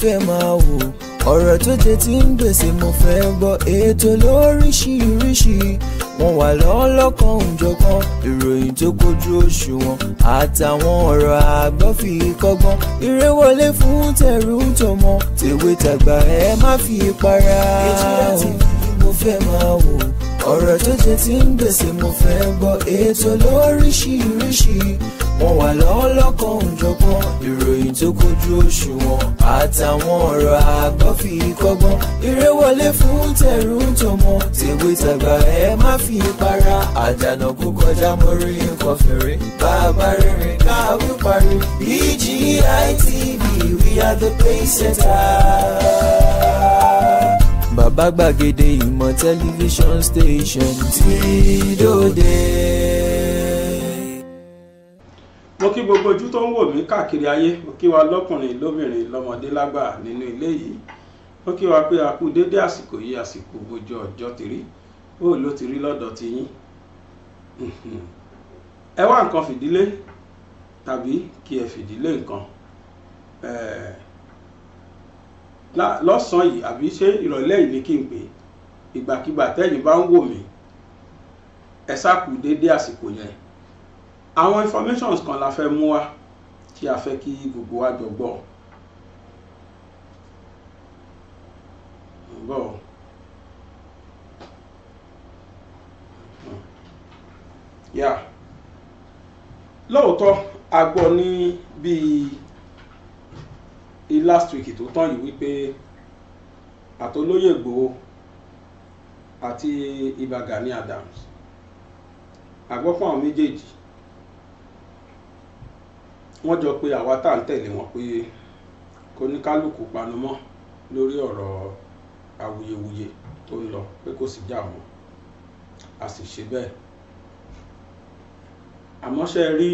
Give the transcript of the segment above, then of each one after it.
fẹ́ máa wò, ọ̀rọ̀ tó jẹ tí ń gbèsè mo fẹ́ gbọ́, ètò lóríṣiríṣi wọ́n wà lọ́lọ́kan òjọ̀kan, ìròyìn tó kojú òṣùwọ̀n àtàwọn ọ̀rọ̀ àgbọ́ fi kọ́gbọ́n, eré wọlé fún tẹ̀rù tọmọ, tèwe tàgbà ẹ má fi para. Èjìlá TV mo fẹ́ máa wò, ọ̀rọ̀ tó jẹ tí ń gbèsè mo fẹ́ gbọ́, ètò lóríṣiríṣi wọ́n wà lọ́lọ́kan òjọ̀kan, ìròyìn tó kojú òṣùwọ̀n àtàwọn ọ̀rọ̀ àgbọ́ fi kọ́gbọ́n, eré wọlé fún tẹ̀rù tọmọ, tèwe tàgbà ẹ má fi para. Àjànàkú kọjá mórí nǹkan fèrè, bàbá rere káwí parí. BGI TV, we are the pace setter. Bàbá gbàgede ìmọ̀ tẹlifíṣọ̀n station tí dòde. Mo kí gbogbo ojú tó ń wò mí káàkiri ayé, mo kí wa lọ́kùnrin lóbìnrin lọ́mọdé lágbà nínú ilé yìí, mo kí wa pé a kú dédé àsìkò yìí, àsìkò bójú ọjọ́ ti rí, ó ló ti rí lọ́dọ̀ ti yín. Ẹ wá nǹkan fìdílé tàbí kí ẹ fìdílé nǹkan lọ́sàn-án yìí, àbí ṣé ìrọ̀lẹ́ yìí ni kí n pè é, ìgbàkigbà tẹ́yìn bá ń wò mí ẹ sá kú dédé àsìkò yẹn. Àwọn informations kan la fẹ́ mú wá tí a fẹ́ kí gbogbo wa jọ gbọ́. Lóòótọ́ a gbọ́ ní bíi last week tó tán yìí wípé àtolóyè Igboho àti Ìbà Gani Adams, àgbọ́pọ̀ àwọn méjèèjì wọ́n jọ pé àwa tá ń tẹ̀lé wọn pé kò ní kálukú panumọ́ lórí ọ̀rọ̀ awuyewuye tó ń lọ, pé kò sí jà mọ́, a sì ṣe bẹ́ẹ̀. Àmọ́ ṣe rí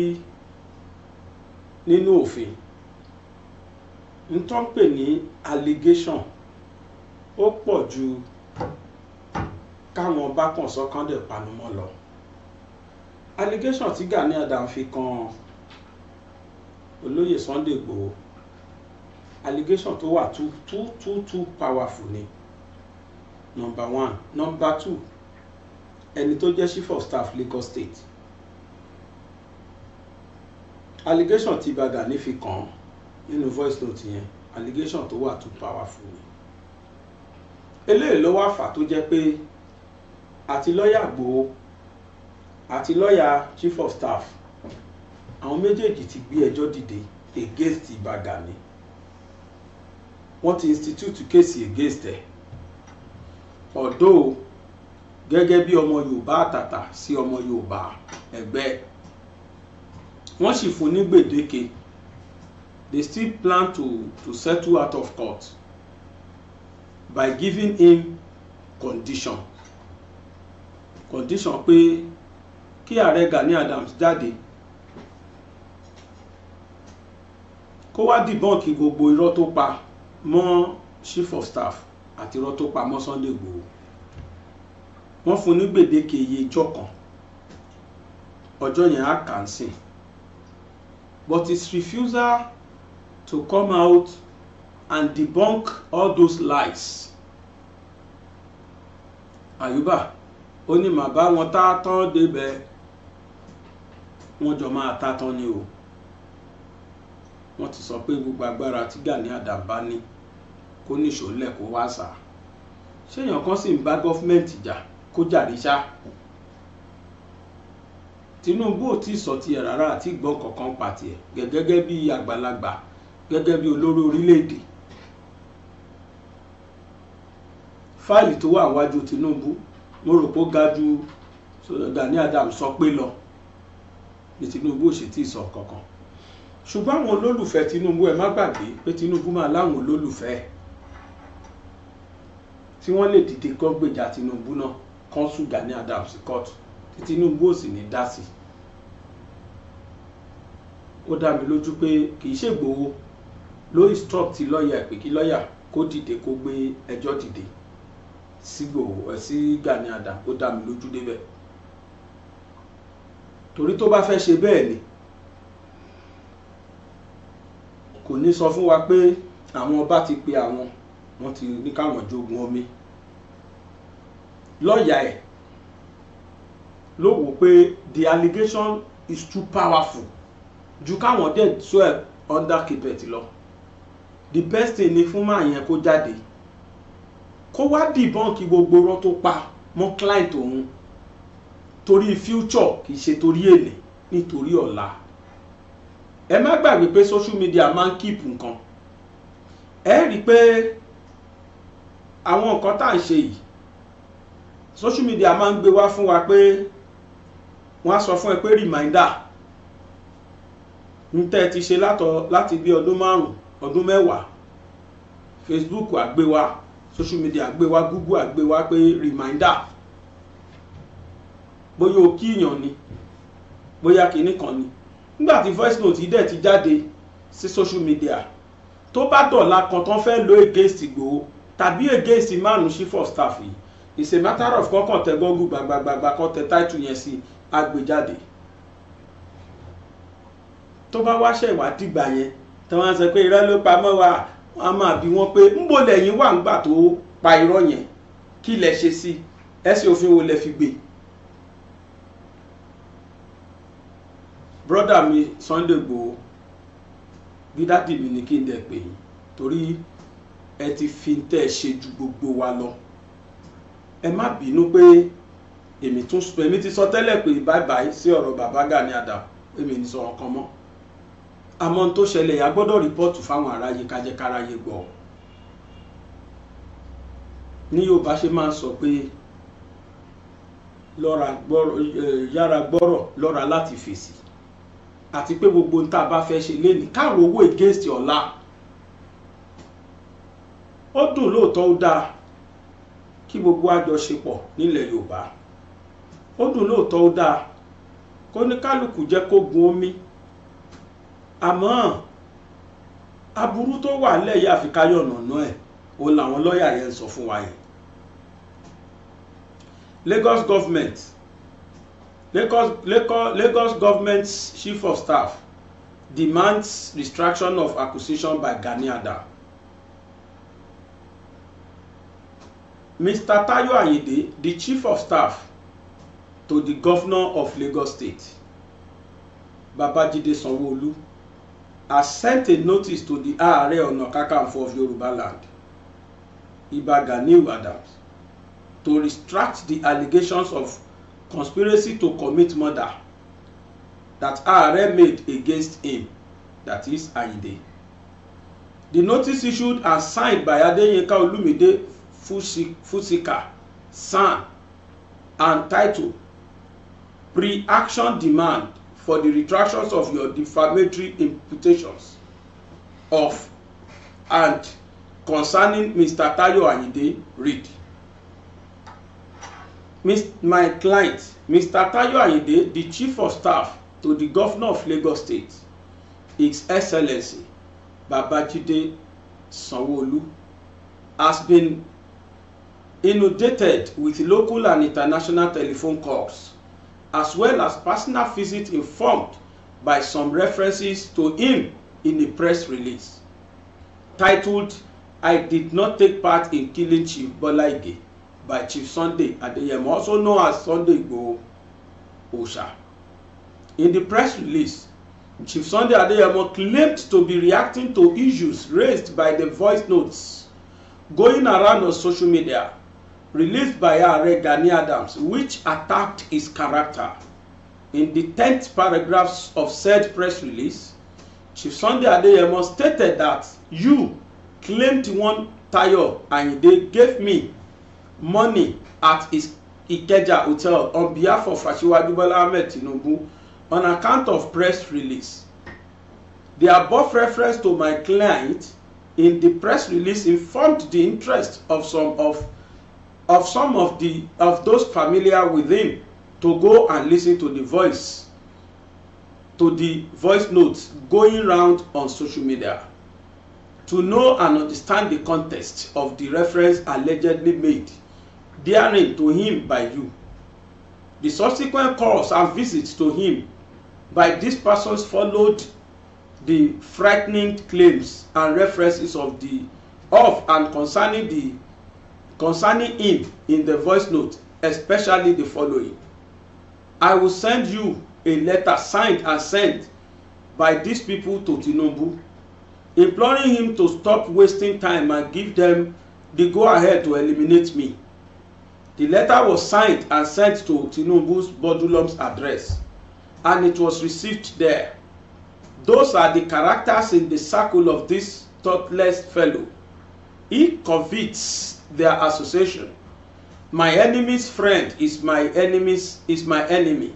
nínú òfin n tó ń pè ní allegation ó pọ̀ ju káwọn bá kàn sọ́kàn dẹ̀ panumọ́ lọ. Allegation tí Gani Adams fi kan olóyè Sunday Igboho, allegation tó wà too powerful ni, number one. Number two, ẹni tó jẹ́ chief of staff Lagos State, allegation tí Ìbà Gani fi kàn nínú voice note yẹn, allegation tó wà too powerful ni. Eléyìí ló wá fà tó jẹ́ pé àti lọ́yà Igboho àti lọ́yà chief of staff, àwọn méjèèjì ti gbé ẹjọ́ dìde against Ìbà Gani. Wọ́n ti institute case against ẹ̀, although gẹ́gẹ́ bí ọmọ Yorùbá àtàtà sí ọmọ Yorùbá ẹgbẹ́, wọ́n sì fún ní gbèdéke. They still plan to settle out of court by giving him condition pé kí ààrẹ Gani Adams jáde kó wá dìbọ́ǹkì gbogbo irọ́ tó pa mọ́ chief of staff àti irọ́ tó pa mọ́ Sunday Igboho. Wọ́n fún ní gbèdéke iye ọjọ́ kan, ọjọ́ yẹn á kà ń sìn, but his refusal to come out and debunk all those lies. Àyùbá ó ní màá bá wọn tá tán débẹ̀, wọ́n jọ máa tá tán ni o. Wọ́n ti sọ pé gbogbo agbára tí Gani Adams bá ní kó níṣó lẹ̀ kó wá sá. Ṣé èèyàn kan sì ń bá gọ́fíńmẹ̀ntì jà kó jàre ṣá? Tinubu ò tí ì sọ tiẹ̀ rárá àti gbọ́n kankan pa tiẹ̀ gẹ́gẹ́ bí àgbàlagbà, gẹ́gẹ́ bí olórí orílẹ̀-èdè. Fáìlì tó wà wájú Tinubu mo rò pé ó ga ju Gani Adams sọ pé lọ, ní Tinubu ò ṣe tí ì sọ kankan. Ṣùgbọ́n àwọn olólùfẹ́ Tinubu, ẹ má gbàgbé pé Tinubu máa láwọn olólùfẹ́ tí wọ́n lè dìde kó gbèjà Tinubu náà, kán sùn Gani Adams sí kóòtù tí Tinubu ò sì ní dá sí. Ó dá mi lójú pé kì í ṣe Igboho ló instruct lọ́ọ̀yà pé kí lọ́ọ̀yà kó dìde kó gbé ẹjọ́ dìde sí Gani Adams, ó dá mi lójú débẹ̀. Torí tó bá fẹ́ ṣe bẹ́ẹ̀ ni kò ní sọ fún wa pé àwọn ọba ti pe àwọn wọ́n ti ní káwọn jogun omi lọ́ọ̀yà ẹ̀ ló wò pé the allegation is too powerful ju káwọn dẹ̀ so ẹ̀ under carpet lọ. The best thing ni fún máa yẹn kó jáde kó wá dìbọ́ǹkì gbogbo irọ́ tó pa mọ́ client òun torí future kì í ṣe torí èlé nítorí ọ̀la. Ẹ má gbàgbé pé social media máa ń keep nǹkan. Ẹ rí i pé àwọn nǹkan tá à ń ṣe yìí social media máa ń gbé wá fún wa pé wọ́n á sọ fún ẹ pé reminder ń tẹ́ ti ṣe láti bí ọdún 5 ọdún 10 Facebook àgbé wá social media àgbé wá Google àgbé wá pé reminder bóyá o kíyàn ni bóyá kinní kan ni nígbà tí voice note yìí dẹ̀ ti jáde sí social media tó bá dọ̀la kan tán fẹ́ lo against Igboho tàbí against márùn chief of staff yìí it's a matter of kọ́kàn tẹ gọ́gù gbàgbàgbà kan tẹ title yẹn sí agbèjáde tó bá wáṣẹ ìwádìí gbà yẹn tí wọ́n sọ pé irọ́ ló pamọ́ wa wọ́n á máa bi wọ́n pé ń bò lẹ́yìn wà ń gbà tó pa irọ́ yẹn kí lẹ ṣe sí ẹ̀sìn òfin wo lẹ fi gbé. Brother mi Sunday Igboho bí dádì mi ní kí n dẹ̀ pè yín torí ẹ ti fi tẹ́ ẹ ṣe ju gbogbo wa lọ. Ẹ má bínú pé èmi ti sọ tẹ́lẹ̀ pé bye bye sí ọ̀rọ̀ bàbá Gani Adam èmi ní sọ ọkàn mọ́ àmọ́ tó ṣẹlẹ̀ a gbọ́dọ̀ rìpọ́ọ̀tù fáwọn aráyé kájẹ́ káráyé gbọ́. Ní Yorùbá ṣe máa ń sọ pé yára gbọ́rọ̀ lọ́ra láti fèsì àti pé gbogbo ń tá a bá fẹ́ ṣe lénìí káàrò owó against ọ̀la. Ó dùn lóòótọ́ ó dáa kí gbogbo àjọṣepọ̀ nílẹ̀ Yorùbá ó dùn lóòótọ́ ó dáa kó ní kálukú jẹ́ kó gun omi àmọ́ aburú tó wà lẹ́yìn àfikáyọ̀ nànà ẹ̀ òun làwọn lọ́ọ̀yà yẹn sọ fún wa yẹn. Lagos government's chief of staff demands retraction of accusation by Gani Adam. Mr. Tayo Ayinde, the chief of staff to the governor of Lagos State, Babajide Sanwo-Olu, has sent a notice to the Ààrẹ Ọ̀nà Kakanfò of Yoruba land, Ìbà Gani Adams, to retract the allegations of conspiracy to commit murder that Ààrẹ made against him, that is Ayinde. The notice issued and signed by Adeyinka Olumide Fusika, son, and titled Pre-Action Demand for the Retractions of Your Defamatory Imputations of and concerning Mr. Tayo Ayinde read. My client, Mr. Tayo Ayinde, the Chief of Staff to the Governor of Lagos State, His Excellency Babajide Sanwo-Olu, has been inundated with local and international telephone calls, as well as personal visits informed by some references to him in a press release titled, I did not take part in killing Chief Bola Ige by Chief Sunday Adeyemo, also known as Sunday Igboho Osha. In the press release, Chief Sunday Adeyemo claimed to be reacting to issues raised by the voice notes going around on social media released by Ààrẹ Gani Adams, which attacked his character. In the 10th paragraph of said press release, Chief Sunday Adeyemo stated that you claimed one Tayo Ayinde gave me money at his Ikeja hotel on behalf of Asiwaju Bola Ahmed Tinubu on account of press release. The above reference to my client in the press release informed the interest of some of those familiar with him to go and listen to the voice notes going round on social media, to know and understand the context of the reference allegedly made therein to him by you. The subsequent calls and visits to him by these persons followed the frightening claims and references of and concerning him in the voice note, especially the following: I will send you a letter signed and sent by these people to Tinubu, imploring him to stop wasting time and give them the go-ahead to eliminate me. The letter was signed and sent to Tinubu's Bodulum's address, and it was received there. Those are the characters in the circle of this thoughtless fellow. He covets their association. My enemy's friend is my enemy.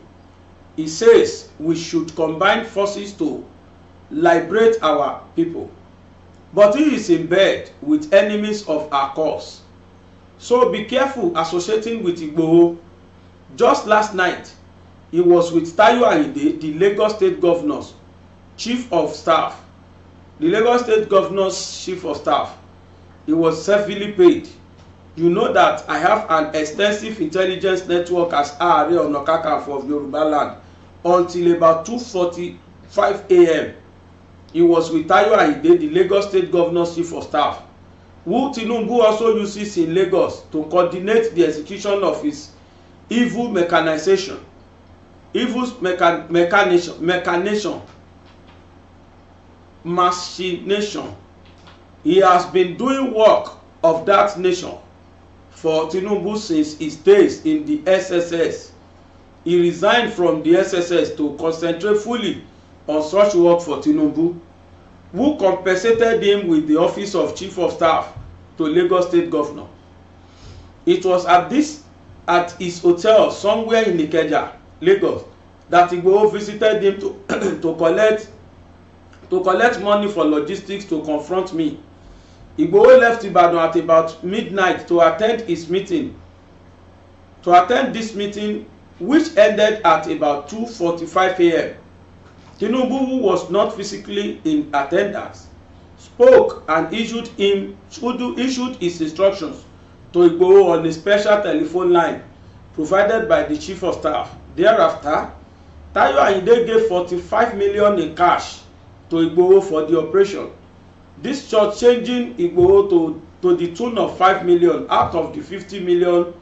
He says we should combine forces to liberate our people. But he is in bed with enemies of our cause. So be careful associating with Igboho. Just last night, he was with Tayo Ayinde, the Lagos State Governor's Chief of Staff. The Lagos State Governor's Chief of Staff. He was heavily paid. You know that I have an extensive intelligence network as Ààrẹ Ọ̀nà Kakanfò of Yoruba land until about 2:45 a.m. He was with Tayo Ayinde, the Lagos State Governor's Chief of Staff, who Tinubu also uses in Lagos to coordinate the execution of his evil machination. He has been doing work of that nation for Tinubu since his days in the SSS. He resigned from the SSS to concentrate fully on such work for Tinubu, who compensated him with the office of Chief of Staff to Lagos State Governor. It was at his hotel somewhere in Ikeja, Lagos, that Igboho visited him to collect money for logistics to confront me. Igboho left Ibadan at about midnight to attend this meeting, which ended at about 2:45 a.m. Tinubu, who was not physically in attendance, spoke and issued his instructions to Igboho on a special telephone line provided by the Chief of Staff. Thereafter, Tayo Ayinde gave 45 million in cash to Igboho for the operation. This short-changing Igboho to the tune of 5 million out of the 50 million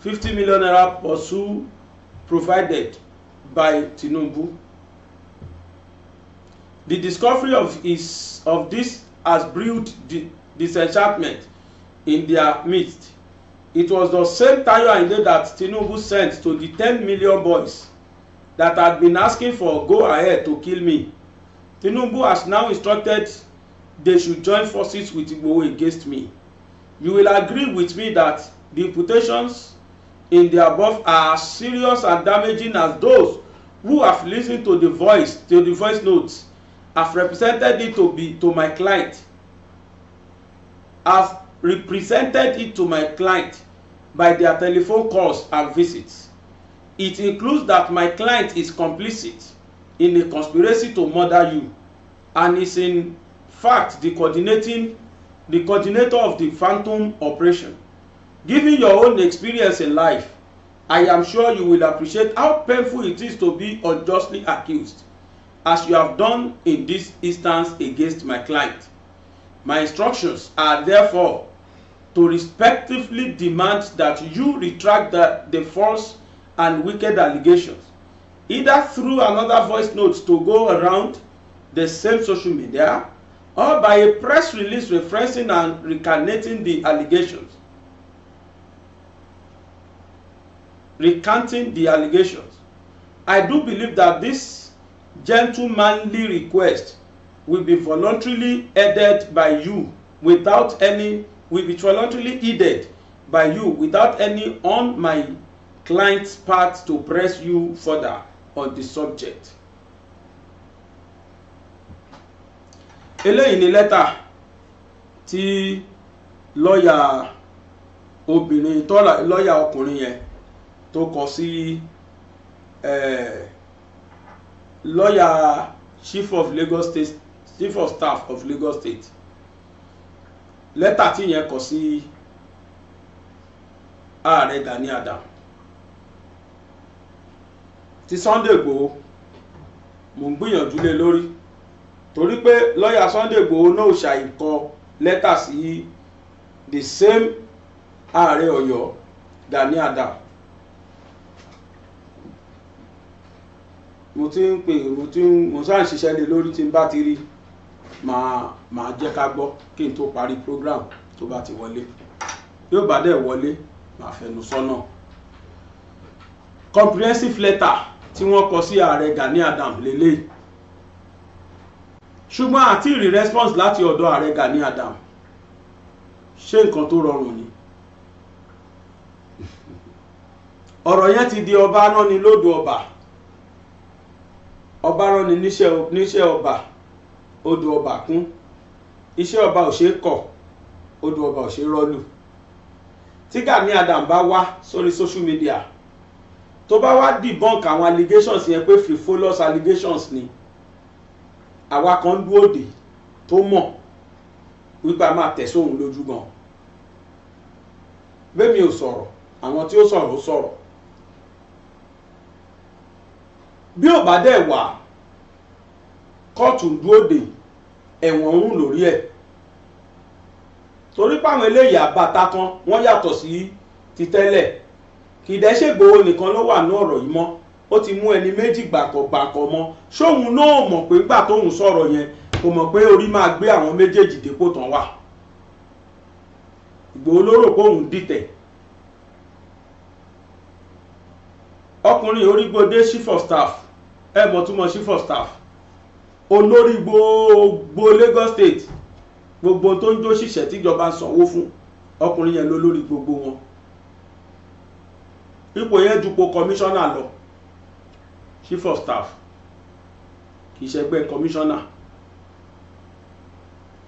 naira pursue provided by Tinubu. The discovery of this has brewed disenchantment in their midst. It was the same Tayo Ayinde that Tinubu sent to the 10 million boys that had been asking for go-ahead to kill me. Tinubu has now instructed they should join forces with Igboho against me. You will agree with me that the imputations in the above are as serious and damaging as those who have listened to the voice notes, have represented it to my client, by their telephone calls and visits. It includes that my client is complicit in a conspiracy to murder you and is in fact the coordinator of the phantom operation. Given your own experience in life, I am sure you will appreciate how painful it is to be unjustly accused, as you have done in this instance against my client. My instructions are therefore to respectively demand that you retract the false and wicked allegations, either through another voice note to go around the same social media, or by a press release referencing and recanting the allegations. I do believe that this gentlemanly request will be voluntarily heeded by you without any on my client's part to press you further on the subject. Eléyìí ni lẹ́tà tí lọ́ọ̀yà ọkùnrin yẹn tó kọ sí lọ́ọ̀yà Chief of Staff of Lagos State. Lẹ́tà tí yẹn kọ sí Ààrẹ Gani Adam. Ti Sunday Igboho mo ń gbìyànjú lé lórí torí pé lọ́ọ̀yà Sunday Igboho náà ṣàìkọ lẹ́tà sí the same ààrẹ Ọ̀yọ́ Gani Adams. mo ti ń pè mo sáà ń ṣiṣẹ́ lé lórí tí n bá ti rí máa jẹ́ ká gbọ́ kí n tó parí program tó bá ti wọlé. Yóò bá dẹ̀ wọlé máa fẹnu sọ́nà. Comprehensive letter tí wọ́n kọ sí ààrẹ Gani Adams lélẹ̀. Ṣùgbọ́n àti rí response láti ọ̀dọ̀ ààrẹ Gani Adams. Ṣé nǹkan tó rọrùn ni? Ọ̀rọ̀ yẹn ti di ọba náà ni lódò ọba. Ọba rán ni níṣẹ́ ọba, odò ọba kún. Iṣẹ́ ọba ò ṣe é kọ̀, odò ọba ò ṣe é rọ́lù. Tí Gani Adams bá wá sórí social media tó bá wá debunk àwọn allegations yẹn pé frivolous allegations ni, àwa kan dúró dè tó mọ̀ wípé a máa tẹ̀ sóhun lójú gan. Bẹ́ẹ̀mi ò sọ̀rọ̀, àwọn tí ó sọ̀rọ̀ ó sọ̀rọ̀. Bí ò bá dẹ̀ wà kóòtù dúró dè, ẹ̀wọ̀n ń rùn lórí ẹ̀. Torí páwọn eléyìí àbáta tán wọ́n yàtọ̀ sí ti tẹ́lẹ̀. Kì í dẹ̀ ṣe Igboho nìkan ló wà ní ọ̀rọ̀ yìí mọ́. Ó ti mú ẹni méjì gbàkọ̀gbàkọ̀ mọ́. Ṣóhun náà mọ̀ pé nígbà tóhun sọ̀rọ̀ yẹn kò mọ̀ pé orí máa gbé àwọn méjèèjì dépò tán wà. Igboho ló rò pé òun dìtẹ̀. Ọkùnrin orígbodé chief of staff, ẹ mọ̀ túmọ̀ chief of staff, olórí gbogbo Lagos state, gbogbo tó ń jó ṣiṣẹ́ tíjọba ń sanwó fún, ọkùnrin yẹn ló lórí gbogbo wọn. Ipò yẹn jupò commissioner lọ, chief of staff kì í ṣẹgbẹ́ commissioner.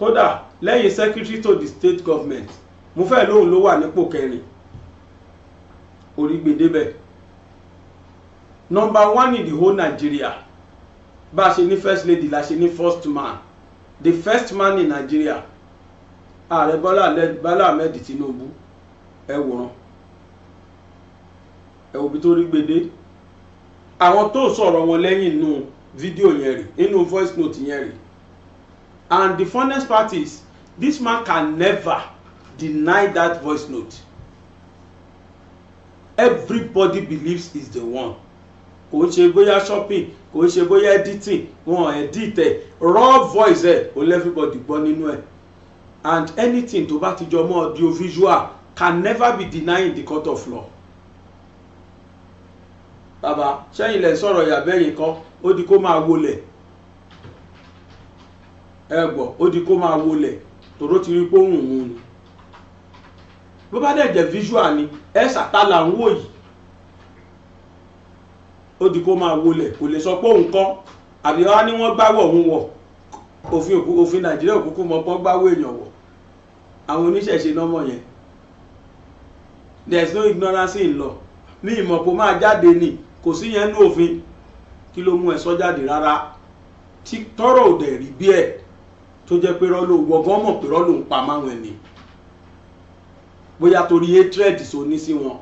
Kódà lẹ́yìn secretary to the state government, mo fẹ́ lóhùn ló wà nípò kẹrin, orígbedébẹ̀. Number 1 in the whole Nigeria. Bá a ṣe ní first lady la ṣe ní first man. The first man in Nigeria. Ààrẹ Bọ́lá Ahmed Tinubu. Ẹ wòran. Ẹ wo bí tó rí gbede. Àwọn tó sọ̀rọ̀ wọn lẹ́yìn inú fídíò yẹn rí, inú voice note yẹn rí. And the funniest part is, this man can never deny that voice note. Everybody believes he's the one. Kò ń ṣe bóyá shopping, kò ń ṣe bóyá editing, wọn edit ẹ̀, raw voice ẹ̀ ó let everybody gbọ́ nínú ẹ̀. And anything tó bá ti jọ mọ́ audio visual can never be denied in the court of law. Bàbá ṣẹ́yìn lẹ̀ sọ̀rọ̀ ìyàbẹ̀yìn kan ó di kó máa wọlẹ̀. Ẹ gbọ́ ó di kó máa wọlẹ̀ tòró ti rí pé òun ni. Bó bá dẹ̀ jẹ́ visual ni ẹ ṣàtàlà ń wò yìí. Ó di kó máa wọlẹ̀, kò lè sọ pé òun kọ́ àbí wá ní wọ́n gbáwọ̀ òun wọ̀. Òfin Nàìjíríà òkúkú mọ́ pọ́n gbáwọ̀ èèyàn wọ̀. Àwọn oníṣẹ̀ṣe nọ́mọ̀ yẹn. There is no ignorance in law. Ní ìmọ̀ kó máa jáde ni kò sí yẹn ní òfin. Kí ló mú ẹ sọ jáde rárá? Tí tọ́rọ̀ ò dẹ̀ rí bí ẹ̀ tó jẹ́ pé rọ́lò wọ̀gán mọ̀ pé rọ́lò ń pa máwọn ẹni. Bóyá torí hatred so ní sí wọn.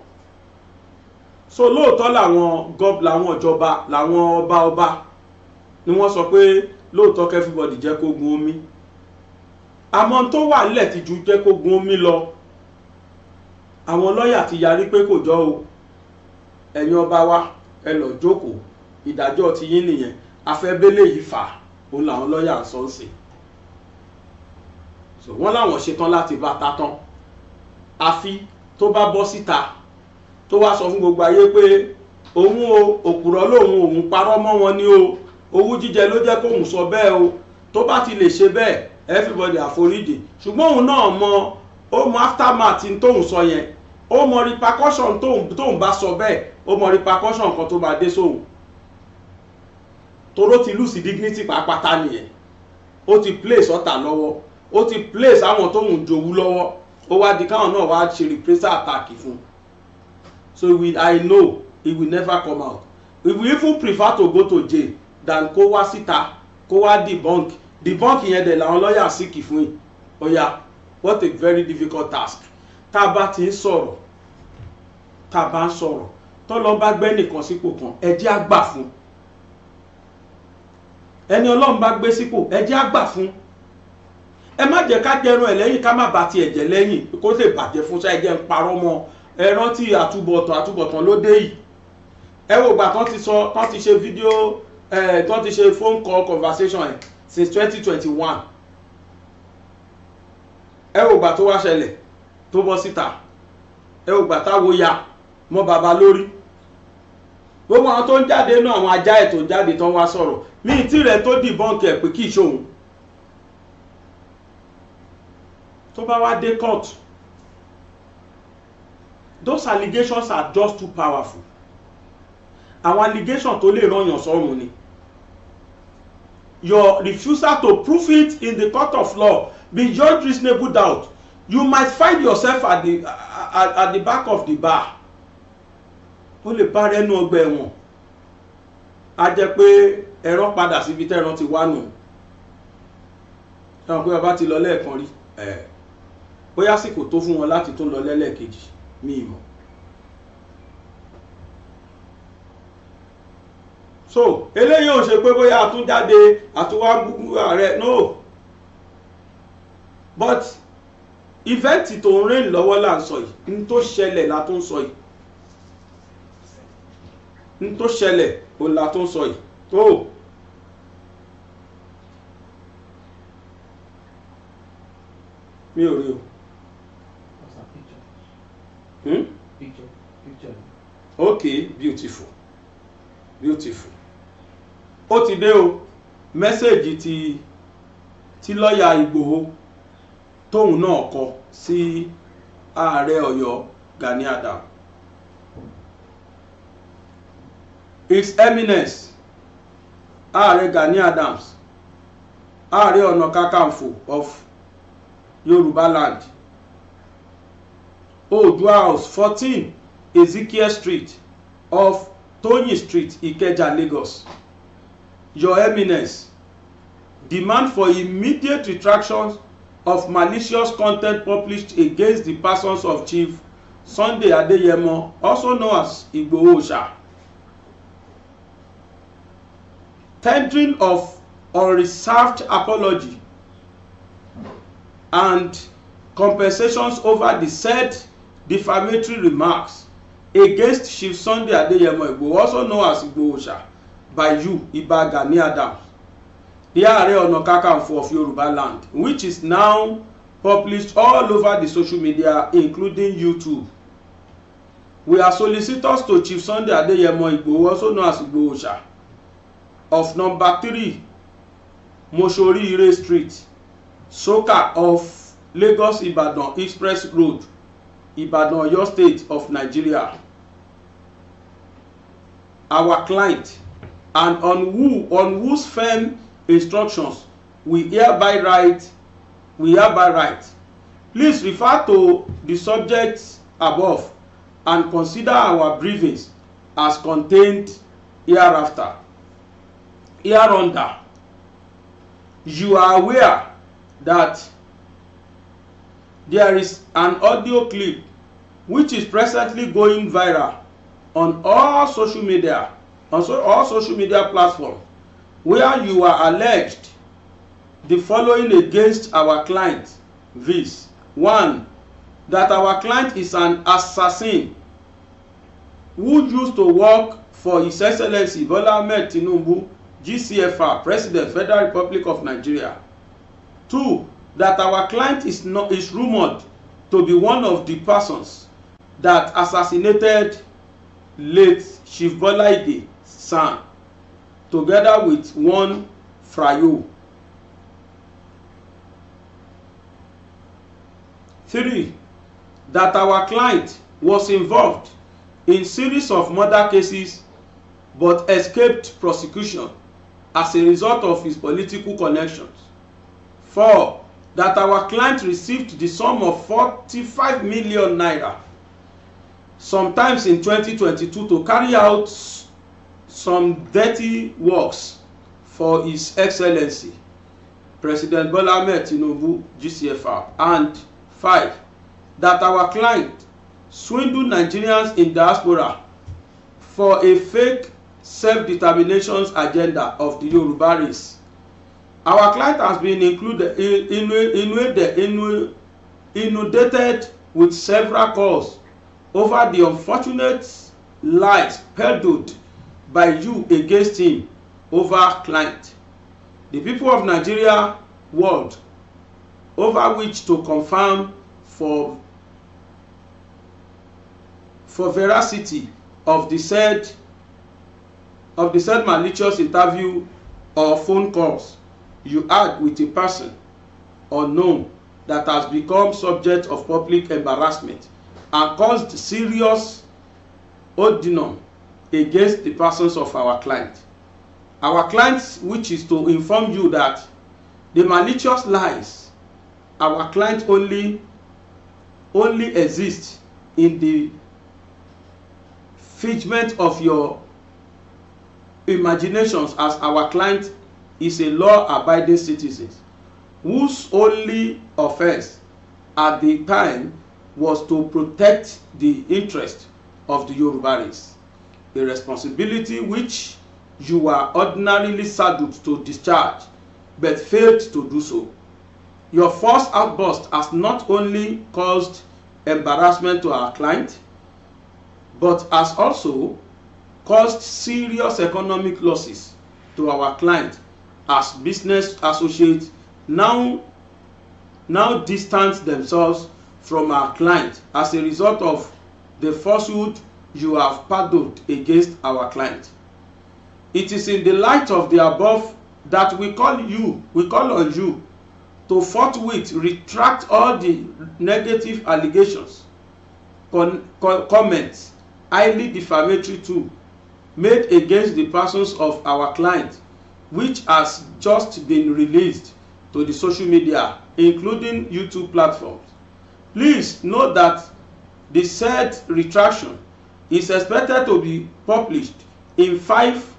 So lóòótọ́ làwọn ìjọba làwọn ọba ni wọ́n sọ pé lóòótọ́ kẹ́fíbọ̀dì jẹ́ kó gun omi. Àmọ́ tó wà nílẹ̀ ti ju jẹ́ kó gun omi lọ. Àwọn lọ́ọ̀yà ti yarí pé kò jọ o. Ẹ̀yin ọba wa ẹ lọ jókòó, ìdájọ́ ti yín nìyẹn. Afẹ́bélé yìí fà òun làwọn lọ́ọ̀yà ń sọ sí. So wọ́n láwọn ṣetán láti bá ta tán. Àfi tó bá bọ́ síta tó wá sọ fún gbogbo ayé pé òun o òpùrọ́ lòun parọ́ mọ́ wọn ni o, owú jíjẹ ló jẹ́ kóun sọ bẹ́ẹ̀ o. Tó bá ti lè ṣe bẹ́ẹ̀ everybody àforíjì. Ṣùgbọ́n òun náà mọ aftermath tóun sọ yẹn, ó mọ repercussion tóun bá sọ bẹ́ẹ̀, ó mọ repercussion kan tó bá dé sóhun. Toró ti lose dignity pàápàá nìyẹn. Ó ti place ọ̀tá lọ́wọ́, ó ti place àwọn tóun jowú lọ́wọ́, ó wá di káwọn náà wá ṣe reprisal attack fún. So I know he will never come out. We will even prefer to go to jail than kó wá síta kó wá debunk yẹn dẹ̀ làwọn lọ́ọ̀yà síkì fún yìí. Oya, what a very difficult task. Tá a bá ti ń sọ̀rọ̀, tá a bá ń sọ̀rọ̀, tọ́lọ́ bá gbé nìkan sípò kan ẹ jẹ́ á gbà fún. ẹni Ọlọ́run bá gbé sípò ẹ jẹ́ á gbà fún. Ẹ má jẹ́ ká jẹrun ẹ̀ lẹ́yìn ká má bà tiẹ̀ jẹ́ lẹ́yìn kó lè bàjẹ́ fún ṣáà ẹ jẹ́ ń parọ́ mọ́ ẹ rántí àtúbọ̀tán ló dé yìí. Ẹ wo ìgbà tán ti ṣe fídíò tán ti ṣe phone call conversation ẹ̀ since 2021. Ẹ wo ìgbà tó wá ṣẹlẹ̀ tó bọ́ síta. Ẹ wo ìgbà táwo ya mọ́ bàbá lórí. Gbogbo àwọn tó ń jáde náà àwọn ajá ẹ̀ tó ń jáde tán wá sọ̀rọ̀ ní ìtì rẹ̀ tó dìbọ́ǹkì ẹ̀ pé kì í ṣòun. Tó bá wá dé court, those allegations are just too powerful. Àwọn allegation tó lè rányàn sọ́run ni. Your refusal to prove it in the court of law beyond reasonable doubt, you might find yourself at the back of the bar. Ó lè bá rẹ́nu ọgbà ẹ̀wọ̀n. A jẹ́ pé ẹran padà síbi tẹ́ran ti wá nù. Ṣé pé ọba ti lọ lẹ́ẹ̀kan rí? Bóyá àsìkò tó fún wọn láti tún lọ lẹ́lẹ́kejì mi ìmọ̀. So eléyìí ò ṣe pé bóyá àtúnjáde àtúwá gbogbo ààrẹ no, but ìfẹ́ǹtì tó ń rìn lọ́wọ́ là ń sọ yìí ní tó ṣẹlẹ̀ la tó ń sọ yìí ní tó ṣẹlẹ̀ ò la tó ń sọ yìí tó mi ò rí o. Picture. Okay, beautiful. Ó ti dé o, mẹ́sẹ̀gì tí lọ́ọ̀yà Igboho tóun náà kọ sí ààrẹ Ọ̀yọ́ Gani Adams. His Eminence ààrẹ Gani Adams, ààrẹ ọ̀nà kakanfò of Yorùbá land, Oòduà House 14 Ezekiel Street off Toyin Street, Ikeja, Lagos. Your Eminence, demand for immediate retraction of malicious content published against the persons of Chief Sunday Adeyemo, also known as Igboho Sha. Tendering of unreserved apology and compensations over the said defamatory remarks against Chief Sunday Adeyemo Igboho, also known as Igboho Sha, by you, Iba Gani Adams, the Ààrẹ Ọ̀nà Kakanfò of Yorùbá land, which is now published all over the social media, including YouTube. We are solicitors to Chief Sunday Adeyemo Igboho, also known as Igboho Sha, of number 3 Moshori Street, Soka of Lagos Ibadan Express Road, Ibadan, Oyo State of Nigeria. Our client, and on whose firm instructions we hereby write. Please refer to the subjects above and consider our briefings as contained hereunder. You are aware that there is an audio clip which is presently going viral on all social media platforms, where you are alleged the following against our client, viz. 1. That our client is an assassin who used to work for His Excellency Bola Ahmed Tinubu, GCFR, President, Federal Republic of Nigeria. 2. That our client is rumored to be one of the persons that assassinated late Chief Bola Ige son, together with one Frayo. 3. That our client was involved in series of murder cases but escaped prosecution as a result of his political connections. 4. That our client received the sum of 45 million naira sometimes in 2022 to carry out some dirty works for His Excellency President Bola Ahmed Tinubu, GCFR. And 5. That our client swindled Nigerians in diaspora for a fake self-determination agenda of the Yoruba race Our client has been inundated with several calls over the unfortunate lies peddled by you against him over client. The people of Nigeria world over which to confirm for veracity of the said malicious interview or phone calls you had with a person unknown that has become subject of public embarrassment and caused serious odium against the persons of our client. Our client, which is to inform you that the malicious lies our client only exists in the figment of your imaginations, as our client is a law-abiding citizen whose only offense at the time was to protect the interest of the Yoruba race, a responsibility which you were ordinarily saddled to discharge but failed to do so. Your first outburst has not only caused embarrassment to our client, but has also caused serious economic losses to our client, as business associates now distance themselves from our client as a result of the falsehood you have peddled against our client. It is in the light of the above that we call on you to forthwith retract all the negative allegations, comments, highly defamatory too, made against the persons of our client, which has just been released to the social media, including YouTube platforms. Please note that the said retraction is expected to be published in 5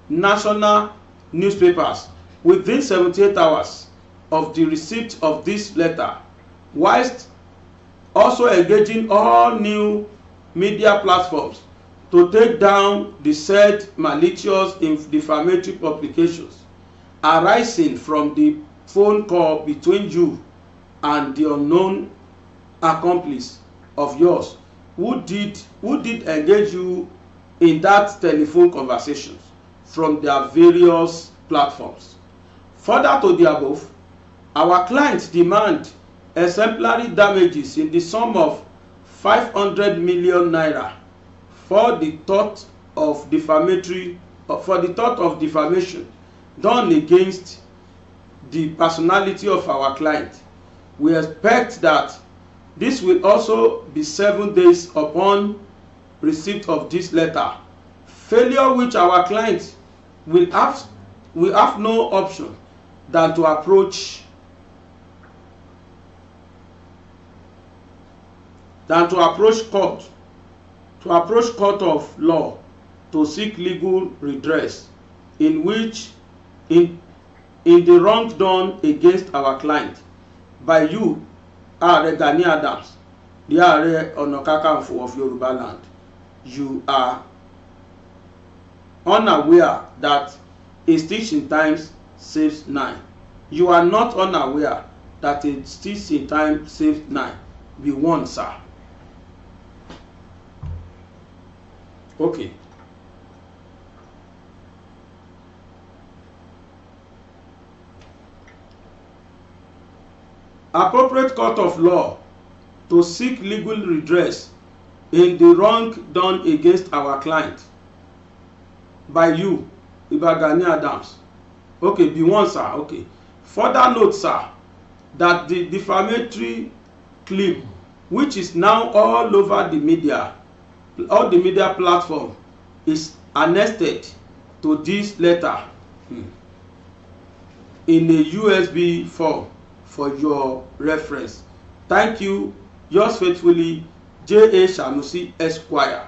national newspapers within 78 hours of the receipt of this letter, whilst also engaging all new media platforms to take down the said malicious defamatory publications arising from the phone call between you and the unknown accomplice of yours who did engage you in that telephone conversations from their various platforms. Further to the above, our clients demand exemplary damages in the sum of 500 million naira for the thought of defamation done against the personality of our client. We expect that this will also be 7 days upon receipt of this letter, failure which our client will have no option than to approach court of law to seek legal redress in the wrong done against our client by you, Gani Adams, the Ààrẹ Ọ̀nà Kakanfò of Yoruba land. You are unaware that a stitch in time saves 9. You are not unaware that a stitch in time saves 9. Be warned, sir. Okay. Appropriate court of law to seek legal redress in the wrong done against our client by you, Gani Adams. Okay, be one, sir. Okay. Further note, sir, that the defamatory claim, which is now all over the media, all the media platform, is annexed to this letter in a USB form for your reference. Thank you. Yours faithfully, J.A. Sanusi Esquire,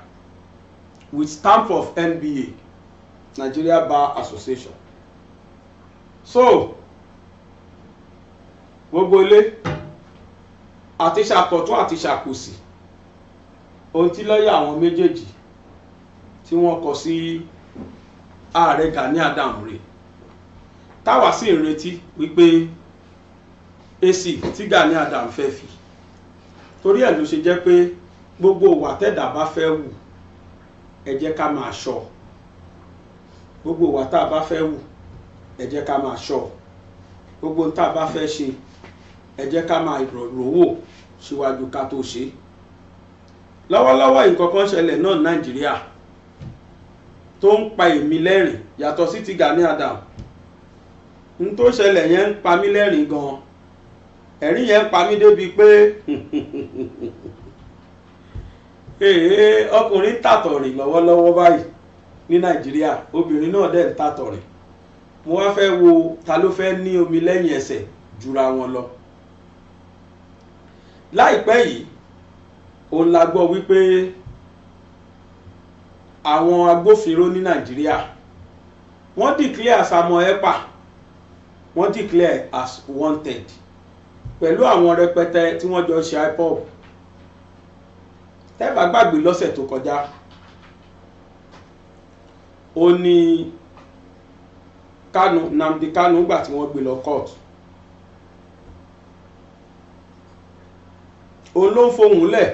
with stamp of NBA, Nigeria Bar Association. So, gbogbo ilé àti ṣàkọ̀tún àti ṣàkòsì ohun tí lọ́ọ̀yà àwọn méjèèjì tí wọ́n kọ sí Ààrẹ Gani Adams rẹ̀. táwa sì ń retí wípé èsì tí Gani Adams fẹ́ fi. Torí ẹ̀ ló ṣe jẹ́ pé gbogbo ìwà tẹ́dà bá fẹ́ wù ẹ jẹ́ ká máa ṣọ́, gbogbo ìwà tá a bá fẹ́ wù ẹ jẹ́ ká máa ṣọ́, gbogbo tá a bá fẹ́ ṣe ẹ jẹ́ ká máa rówó síwájú ká tó ṣe. Lọ́wọ́lọ́wọ́ nǹkan kan ṣẹlẹ̀ náà ní Nàìjíríà tó ń pa èmi lẹ́rìn yàtọ̀ sí ti Gani Adams. N tó ṣẹlẹ̀ yẹn ń pa mí lẹ́rìn gan, ẹ̀rín yẹn ń pa mí débi pé ọkùnrin tàtọ̀rìn lọ́wọ́lọ́wọ́ báyìí ní Nàìjíríà, obìnrin náà dẹ̀ ń tàtọ̀rìn. Mo wá fẹ́ wo ta ló fẹ́ ní omi lẹ́yìn ẹsẹ̀ jura wọn lọ. Láìpẹ́ yìí òun la gbọ́ wípé àwọn agbófinró ní Nàìjíríà wọ́n declare Samuel Ekpa, wọ́n declare as wanted pẹ̀lú àwọn rẹpẹtẹ tí wọ́n jọ ṣe IPOB. Tẹ́bà gbàgbé lọ́sẹ̀ tó kọjá ó ní Nnamdi Kanu gbà tí wọ́n gbé lọ court, òun ló ń fohùn lẹ̀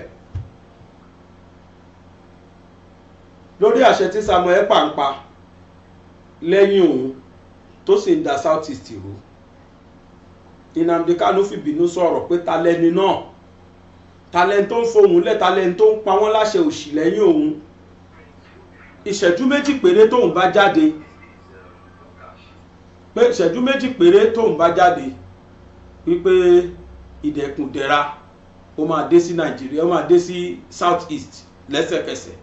lórí àṣẹ tí Samuel Ekpa ń pa lẹ́yìn òun tó sì ń da South East rú. Nnamdi Kanu fi bínú sọ̀rọ̀ pé talẹ́ni náà, talẹ́ni tó ń fohùn lẹ̀, talẹ́ni tó ń pa wọ́n láṣẹ òṣì lẹ́yìn òun. Ìṣẹ́jú méjì péré tóun bá jáde, pé ìṣẹ́jú méjì péré tóun bá jáde wípé ìdẹ̀kùndẹ̀ra ó máa dé sí Nàìjíríà, ó máa dé sí South East lẹ́sẹ̀kẹsẹ̀.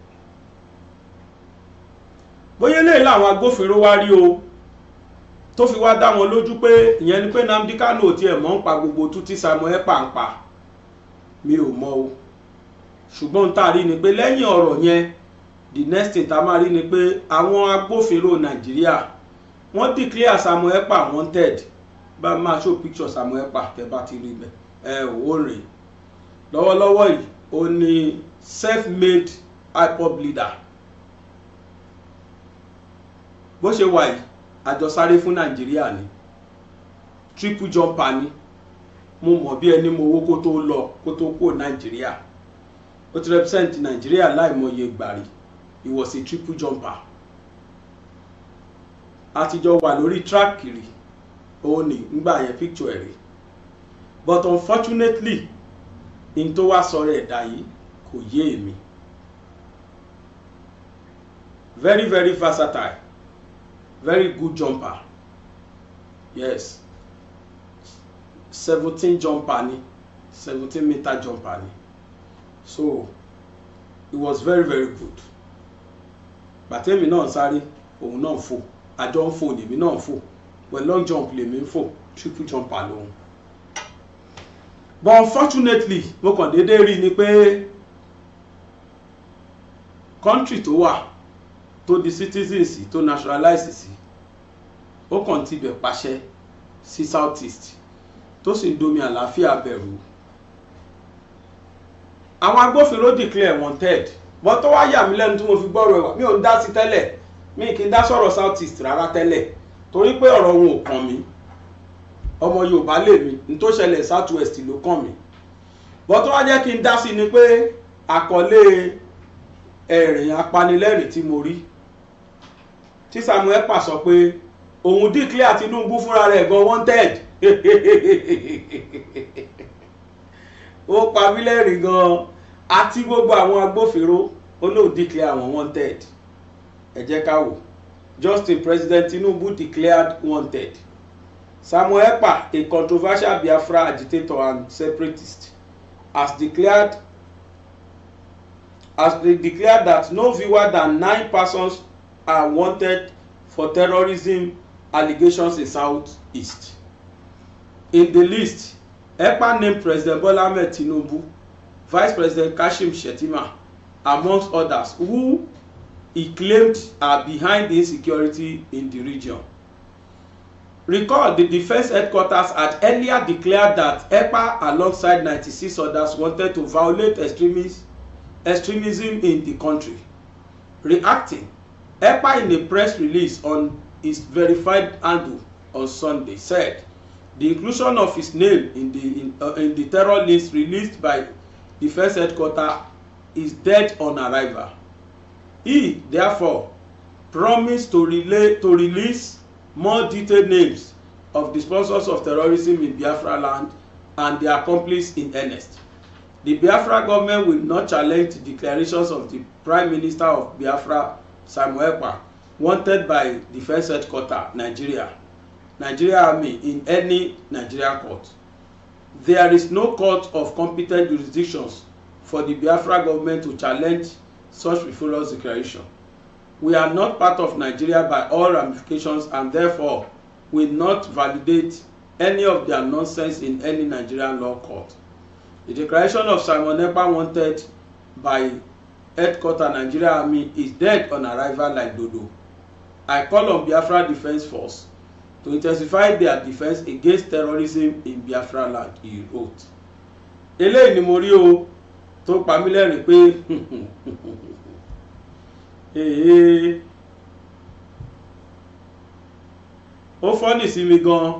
Bóyá lè láwọn agbófinró wá rí o tó fi wá dá wọn lójú pé ìyẹn ni pé Nnamdi Kanu ò tiẹ̀ mọ̀ ń pa gbogbo tú tí Samuel Ekpa ń pa. Mi ò mọ̀ o, ṣùgbọ́n tá a rí ni pé lẹ́yìn ọ̀rọ̀ yẹn the next thing tá a máa rí ni pé àwọn agbófinró Nàìjíríà wọ́n declare Samuel Ekpa wanted. Bá máa show picture Samuel Ekpa tẹ́ bá ti rí bẹ́ẹ̀ ò rè lọ́wọ́lọ́wọ́ yìí ó ní self-made IPOB leader. Bó ṣe wà yìí àjọsáré fún Nàìjíríà ni, triple jumper ni. Mo mọ̀ bí ẹni mo owó kó tó lọ kó tó kó Nàìjíríà. Ó ti represent Nàìjíríà láìmọye gbàrí. He was a triple jumper. Àtijọ́ wà lórí track kiri ó ní ngbà yẹn picture ẹ̀ rí. But unfortunately in tó wá sọ̀rọ̀ ẹ̀dá yìí kò yé èmi. Very very versatile, very good jumper. Yes, 17 jumper ni, 17 meter jumper ni. So it was very very good. Bàtẹ́mi náà sáré òun náà fò, àjọ ń fò lèmi náà fò, well long jump lèmi ń fò, triple jumper lòun. But unfortunately mo kàn déédéé rí ni pé country tó wà tó di citizens tó naturalize sí ó kàn ti bẹ̀ pàṣẹ sí South East tó sì ń domi àlàáfíà bẹ̀rù. Àwọn agbófinró declare wanted, but tó wá yà mí lẹ́nu tí mo fi gbọ́rọ̀ ẹ̀wà mi ò ń dá sí tẹ́lẹ̀, mi kì í dá sọ̀rọ̀ South East rárá tẹ́lẹ̀ torí pé ọ̀rọ̀ wọn ò kàn mí, ọmọ Yorùbá lèmi, n tó ṣẹlẹ̀ South West ló kàn mí. But tó wá jẹ́ kí n dá sí ni pé àkọlé ẹ̀rìn apanilẹ́rìn tí mo rí tí Samuel Ekpa sọ pé òun declare Tinubu fúnra rẹ̀ gan wanted. Ó pa mí lẹ́rìn gan, àti gbogbo àwọn agbófinró ó lóun declare àwọn wanted. Ẹ jẹ́ ká wò. Justin President Tinubu declared wanted. Samuel Ekpa, a controversial Biafra agitator and separatist, has declared that no fewer than 9 persons are wanted for terrorism allegations in South East. In the list, Ekpa named President Bola Ahmed Tinubu, Vice President Kashim Shettima, amongst others, who he claimed are behind the insecurity in the region. Recall, the defense headquarters had earlier declared that Ekpa, alongside 96 others, wanted to violate extremism in the country. Reacting, Ekpa, in a press release on his verified handle on Sunday said the inclusion of his name in the terror list released by Defense Headquarters is dead on arrival. He therefore promised to release more detailed names of the sponsors of terrorism in Biafra land and their accomplices in earnest. The Biafra government will not challenge the declarations of the Prime Minister of Biafra, Samuel Ekpa, wanted by Defense Headquarters, Nigeria Army in any Nigerian court. There is no court of competent jurisdictions for the Biafra government to challenge such frivolous declaration. We are not part of Nigeria by all ramifications and therefore will not validate any of their nonsense in any Nigerian law court. The declaration of Simon Ekpa wanted by Headquarters Nigeria Army is dead on arrival like dodo. I call on Biafra Defence Force to intensify their defence against terrorism in Biafra land, he wrote. Eléyìí ni mo rí o tó pa mí lẹ́rìn pé ó fọ́nì sí mi gan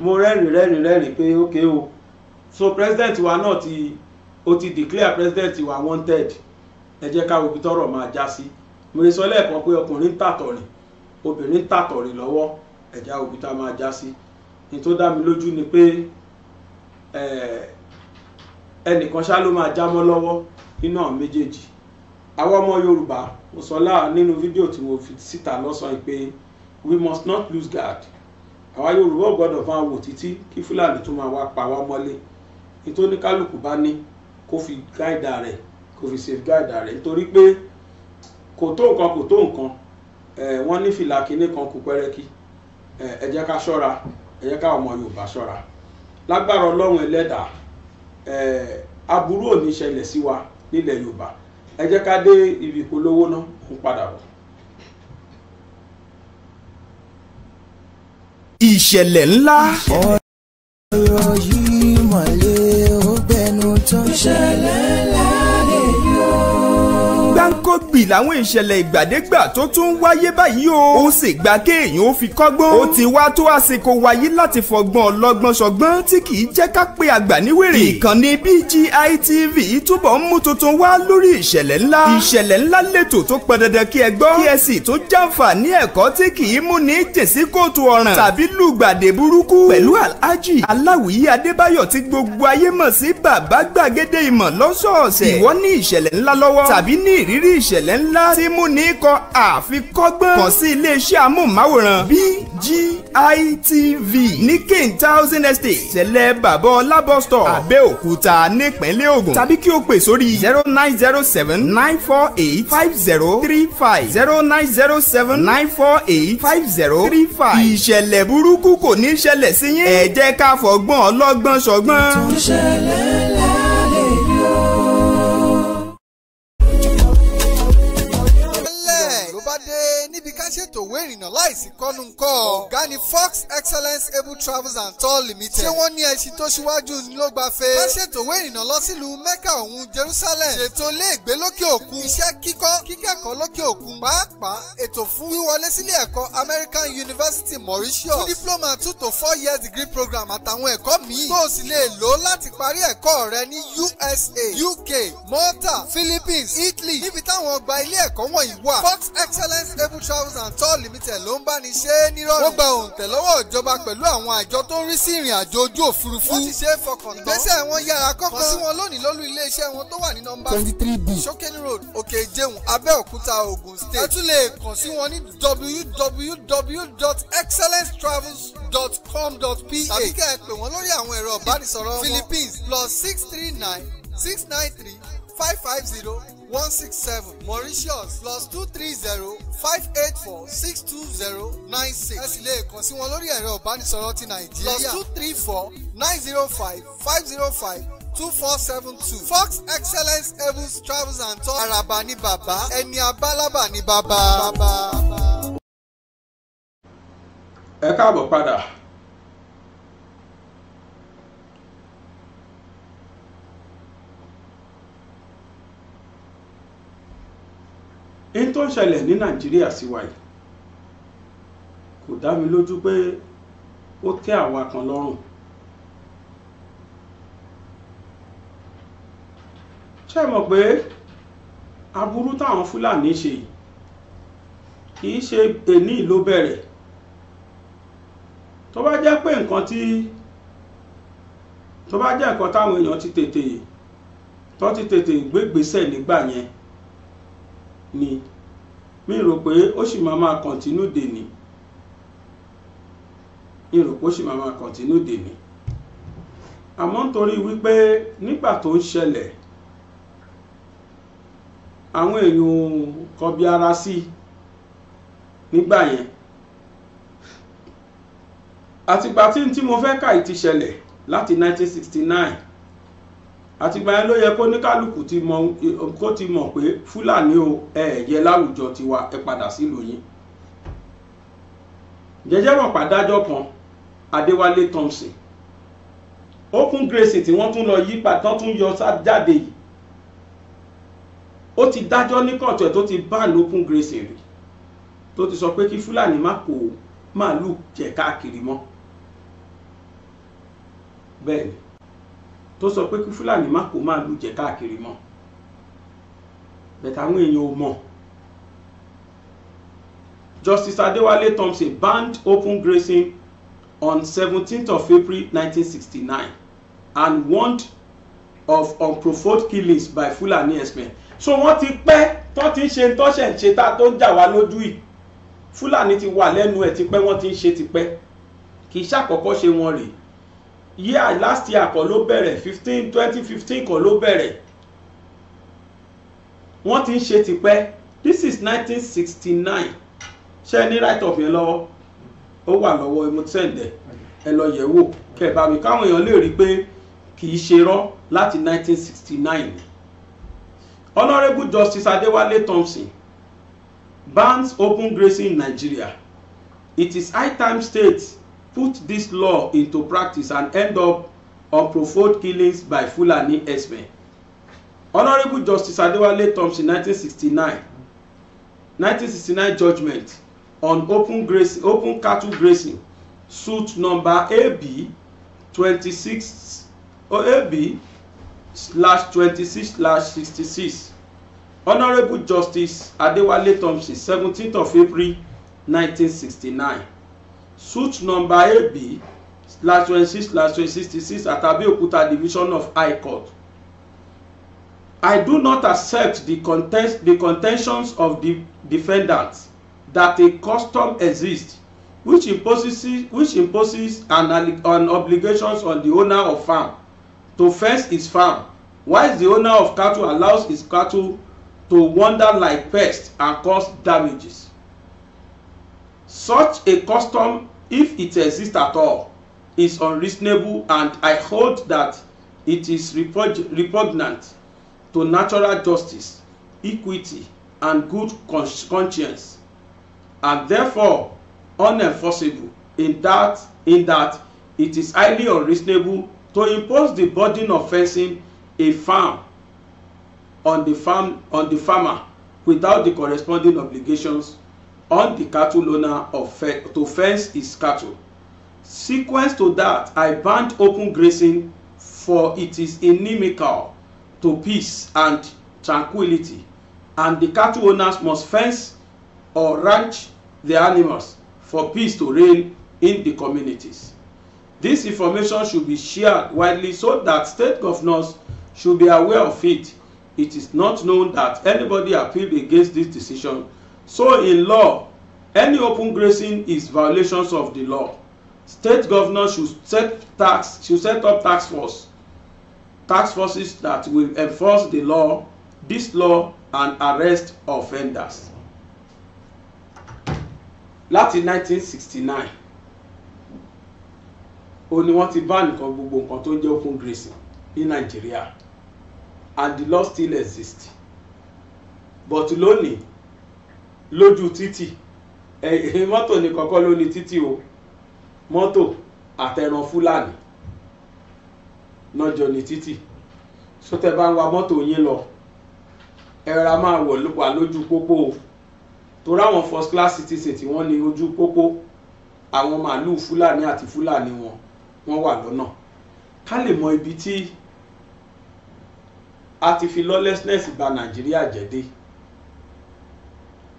mo rẹ́rìn pé okay o so president wa náà ti declare president wa wanted ẹ jẹ́ ká wo bí tọ́rọ̀ máa já sí. Mo sọ lẹ́ẹ̀kan pé ọkùnrin ń tàtọ̀rìn obìnrin ń tàtọ̀rìn lọ́wọ́ ẹ̀já wo bí tá máa já sí. Ní tó dá mi lójú ni pé ẹnìkan ṣá ló máa jámọ́ lọ́wọ́ nínú àwọn méjèèjì. Àwọn ọmọ Yorùbá mo sọ nínú fídíò tí mo fi síta lọ́sàn-án pé we must not lose guard. Àwa Yorùbá ò gbọ́dọ̀ máa wò títí kí Fúlàní tó máa wá pa wá mọ́lé. Nítorí kálukú bá ní kó fi gáìdà rẹ̀ kó fi safeguard rẹ̀ nítorí pé kò tó nǹkan wọ́n ní fìlà kínní kan kú pẹ́rẹ́kí ẹ jẹ́ ká ṣọ́ra ẹ jẹ́ ká ọmọ Yorùbá ṣọ́ra lágbára Ọlọ́run Ẹlẹ́dàá aburú ò ní ṣẹlẹ̀ sí wa nílẹ̀ Yorùbá ẹ jẹ́ ká dé ibi ìpolówó náà ń padà bọ̀. Ìṣẹ̀lẹ̀ ńlá ọ̀rọ̀ yìí mọ̀lẹ́ ó gbẹnu tán ìṣẹ̀lẹ̀ ńlá lè yọ. Gbáǹkọ́gbì làwọn ìṣẹ̀lẹ̀ ìgbàdégbà tó tún wáyé báyìí o. Ó sì gba kéèyàn ó fi kọ́gbọ́n. Ó ti wá tó àsìkò wáyé láti fọgbọ́n ọlọ́gbọ́n ṣọgbọ́n tí kì í jẹ́ ká pé àgbà níwèrè. Ìkànnì BGI TV túbọ̀ ń mú tuntun wá lórí ìṣẹ̀lẹ̀ ńlá. Ìṣẹ̀lẹ̀ ńlá lètò tó pọn dandan kí ẹ gbọ́. Kí ẹ sì tó jàǹfààní ẹ̀kọ́ tí kì í mú ní jèsí kóòtù ọ̀ràn tàbí lùgbàdé burúkú. Pẹ̀lú Alhaji Aláwìyí Adébáyọ̀ tí gbogbo ayé mọ̀ sí bàbá gbàgede ìmọ̀ lọ́sọ̀ọ̀sẹ̀. Ìwọ ní ìṣẹ̀lẹ̀ ńlá lọ́wọ́ tàbí ní ìrírí ìṣẹ̀lẹ̀ ńlá tí mú ní kọ àfikọ́gbọ́n. Kàn sí iléeṣẹ́ amóhùnmáwòrán BGI TV ní King Thousand Estate ṣẹlẹ̀ bàbá ọlábọ̀stọ̀ Abẹ́òkúta nípínlẹ̀ Ògùn tàbí kí o pè sórí 0907-948-5035 0907-948-5035. Ìṣẹ̀lẹ̀ burúkú kò ní ṣẹlẹ̀ sí yín. Ẹ jẹ́ ká fọgbọ́n ọlọ́gbọ́n ṣọgbọ́n. Ìṣẹ̀lẹ̀ ńlá lè yọ. Níbi ká ṣètò ìwé ìrìnnà láìsí kọ́nu ńkọ́. Gani Fox Excellence Able Travels and Tour Limited. Ṣé wọ́n ní ẹṣin tó ṣíwájú ni ló gba fe? Ká ṣètò ìwé ìrìnnà lọ sílùú Mecca òun Jerusalem. Ṣètò ilé ìgbé lókè òkun. Iṣẹ́ kíkẹ́kọ̀ọ́ lókè òkun. Pàápàá ètò fún wíwọlé sílé ẹ̀kọ́ American University Mauritius. Fún diploma 2 to 4 years degree program àtàwọn ẹ̀kọ́ míì. Tó o sì lè lò láti parí ẹ̀kọ́ rẹ ní USA, UK, Malta, Philippines, Italy. Níbi táwọn ọgbà ilé ẹ̀kọ́ wọ̀nyí wà. Fox Excellence Able Travels and Tour Limited ló ń bá ní ṣe é nírọ̀rùn. Wọ́n gba òǹtẹ̀ lọ́wọ́ ìjọba pẹ̀lú àwọn àjọ tó ń rí sí ìrìn àjò ojú òfurufú. Wọ́n ti ṣe é fọkàn tán. Ìgbésẹ̀ wọn yára kọ́kọ́. Kàn sí wọn lónìí lólú iléeṣẹ́ wọn tó wà ní nọ́mbà 23B Shokeni Road, Òkè Ìjẹun, Abẹ́òkúta, Ògùn State. Ẹ tún lè kàn sí wọn ní www.excellencetravels.com.pa tàbí kẹ́ ẹ pè wọ́n lórí àwọn ẹ̀rọ ìbánisọ̀rọ̀ wọn. Philippines +639-693-550-167. Mauritius +230-584-62096. Ẹ sì lè kàn sí wọn lórí ẹ̀rọ ìbánisọ̀rọ̀ ti Nàìjíríà +234-905-505-2472. Fox Excellence Able Travels and Tours. Àràbà ní bàbá, ẹni abálábà ní bàbá. Ẹ káàbọ̀ padà. In tó ń ṣẹlẹ̀ ní Nàìjíríà sí wa yìí kò dá mi lójú pé ó tẹ́ àwa kan lọ́rùn. ṣé ẹ mọ̀ pé aburú táwọn Fúlàní ṣe yìí kì í ṣe èní ló bẹ̀rẹ̀. tó bá jẹ́ pé nǹkan táwọn èèyàn ti tètè gbégbèsè nígbà yẹn ni mi rò pé ó sì máa kọ̀ntínú dèní. àmọ́ nítorí wípé nígbà tó ń ṣẹlẹ̀ àwọn èèyàn kọbi ara sí nígbà yẹn. àtìgbà tí mo fẹ́ kà ti ṣẹlẹ̀ láti 1969 àtìgbà yẹn ló yẹ kó ní kálukú kó ti mọ̀ pé Fúlàní o ẹ̀ẹ̀yẹ láwùjọ tiwa ẹ padà sílùú yín. jẹ́jẹ́ mọ̀ pàdájọ́ kan Adéwálé Thompson open grazing tí wọ́n tún lọ yí padà tún yọ jáde yìí ó ti dájọ́ ní kóòtù ẹ̀ tó ti ban open grazing rí tó ti sọ pé kí Fúlàní má kó màálù jẹ káàkiri mọ́. bẹ́ẹ̀ni tó sọ pé kí Fúlàní má kó màálù jẹ káàkiri mọ́. bẹ̀tẹ̀ àwọn èèyàn ò mọ̀. Justice Adewale Thompson banned open grazing on 17th of April 1969 and warned of unprovoked killings by Fulani herdsmen. So wọ́n ti pẹ́ tó ti ń ṣe tọ́ṣẹ̀ ń ṣe tá tó ń jà wá lójú yìí. Fúlàní ti wà lẹ́nu ẹ̀ tipẹ́ wọ́n ti ń ṣe tipẹ́ kì í ṣàkọ́kọ́ ṣe wọn rè. Last year kọ́ ló bẹ̀rẹ̀ 2015 kọ́ ló bẹ̀rẹ̀. Wọ́n ti ń ṣe tipẹ́. This is 1969. Ṣé ní right of yẹn lọ́wọ́? Ó wà lọ́wọ́ emotende ẹ lọ yẹ̀ wò kẹ́ bá mi káwọn èèyàn lè rí pé kì í ṣe rọ́ láti 1969. Honourable Justice Adewale Thompson bans open grazing in Nigeria. It is high time states put this law into practice and end up unprovoked killings by Fulani herdsmen. Honourable Justice Adewale Thompson 1969 judgment on open cattle grazing suit number AB 26/26/66. Honourable Justice Adewale Thompson 17th of April 1969. Suit number AB/26/66 at Abeokuta Division of High Court. I do not accept the contentions of the defendants that a custom exists which imposes an obligations on the owner of farm to fence his farm, whilst the owner of cattle allows his cattle to wander like pests and cause damages. Such a custom, if it exists at all, is unreasonable, and I hold that it is repugnant to natural justice, equity, and good conscience, and therefore unenforceable in that it is highly unreasonable to impose the burden of fencing a farm on the farmer without the corresponding obligations on the cattle owner to fence his cattle. Sequence to that, I banned open grazing, for it is inimical to peace and tranquility, and the cattle owners must fence or ranch their animals for peace to reign in the communities. This information should be shared widely so that state governors should be aware of it. It is not known that anybody appealed against this decision. So in law, any open grazing is violations of the law. State governors should set up task forces that will enforce the law, this law, and arrest offenders. Láti 1969 ó ní wọ́n ti ban gbogbo nǹkan tó ń jẹ́ open grazing ní Nigeria, and the law still exists. But lónìí lójú títì mọ́tò ní kọ́kọ́ ló ní títì o, mọ́tò àtẹran Fúlàní náà jọ ní títì. So tẹ́ bá ń wa mọ́tò yín lọ ẹ̀rọ máa wà lójú pópó o, torí àwọn first class citizen tí wọ́n ní ojú pópó àwọn màálùú fúlàní àti fúlàní wọ́n wà lọ́nà ká lè mọ ibi tí a ti fi lawlessness bà Nàìjíríà jẹ́ dé.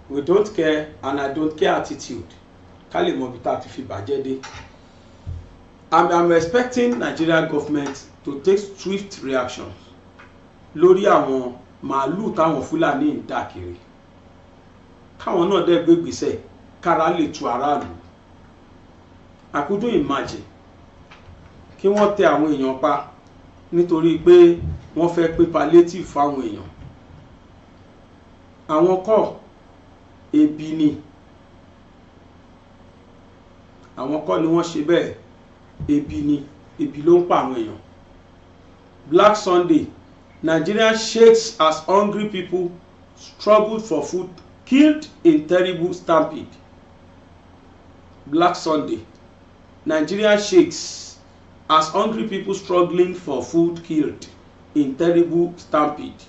We don't care and I don't care attitude ká lè mọ ibi tá a ti fi bàjẹ́ dé. I'm expecting Nigerian government to take swift reactions lórí àwọn màálùú táwọn fúlàní ń dà kiri káwọn náà dẹ́ gbégbèsè kára lè tu aráàlú. I couldn't imagine kí wọ́n tẹ àwọn èèyàn pa nítorí pé wọ́n fẹ́ pé palliative fáwọn èèyàn. Àwọn kọ́ ebi ni àwọn kọ́ ni wọ́n ṣe bẹ́ẹ̀, ebi ni, ebi ló ń pa àwọn èèyàn. Black Sunday, Nigerian shakes as hungry people struggled for food killed in terrible stampede. Black Sunday, Nigerian shakes as hungry people struggling for food killed in terrible stampede.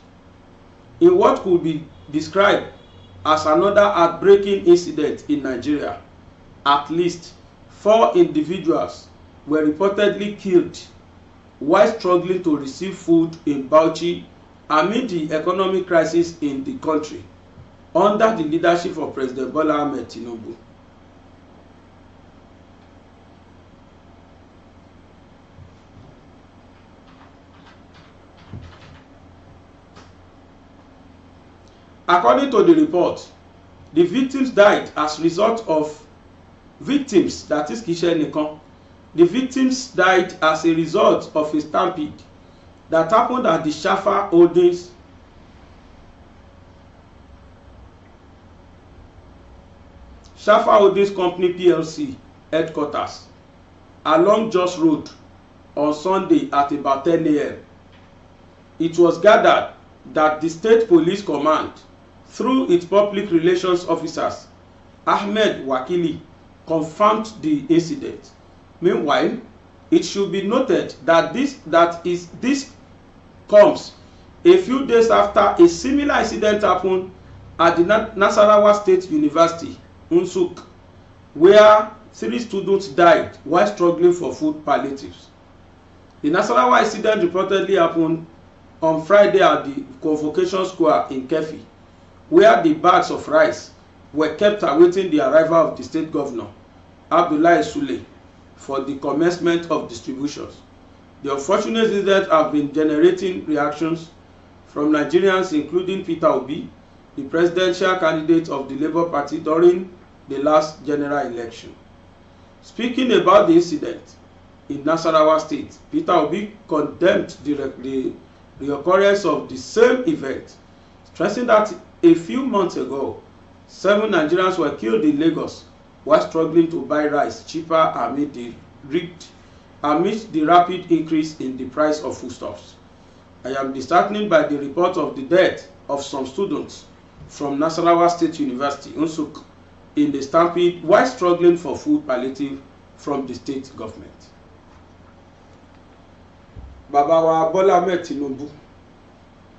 In what could be described as another heartbreaking incident in Nigeria, at least 4 individuals were reportedly killed while struggling to receive food in Bauchi amid the economic crisis in the country under the leadership of President Bola Ahmed Tinubu. According to the report, the victims died as a result of that is Kishe Nikan. The victims died as a result of a stampede that happened at the Shafa Holdings Company PLC headquarters along Jos Road on Sunday at about 10 a.m. It was gathered that the State Police Command, through its public relations officers, Ahmed Wakili, confirmed the incident. Meanwhile, it should be noted that this comes a few days after a similar incident happened at the Nasarawa State University, Unsuk, where 3 students died while struggling for food palliatives. The Nasarawa incident reportedly happened on Friday at the Convocation Square in Kefi, where the bags of rice were kept awaiting the arrival of the state governor, Abdullahi Sule, for the commencement of distributions. The unfortunate incident have been generating reactions from Nigerians, including Peter Obi, the presidential candidate of the Labour Party during the last general election. Speaking about the incident in Nasarawa State, Peter Obi condemned the reoccurrence of the same event, stressing that a few months ago, 7 Nigerians were killed in Lagos while struggling to buy rice cheaper amid the rapid increase in the price of foodstuffs. I am disheartened by the report of the death of some students from Nasarawa State University, Unsuk, in the stampede while struggling for food palliative from the state government. Bàbá wa Bola Ahmed Tinubu,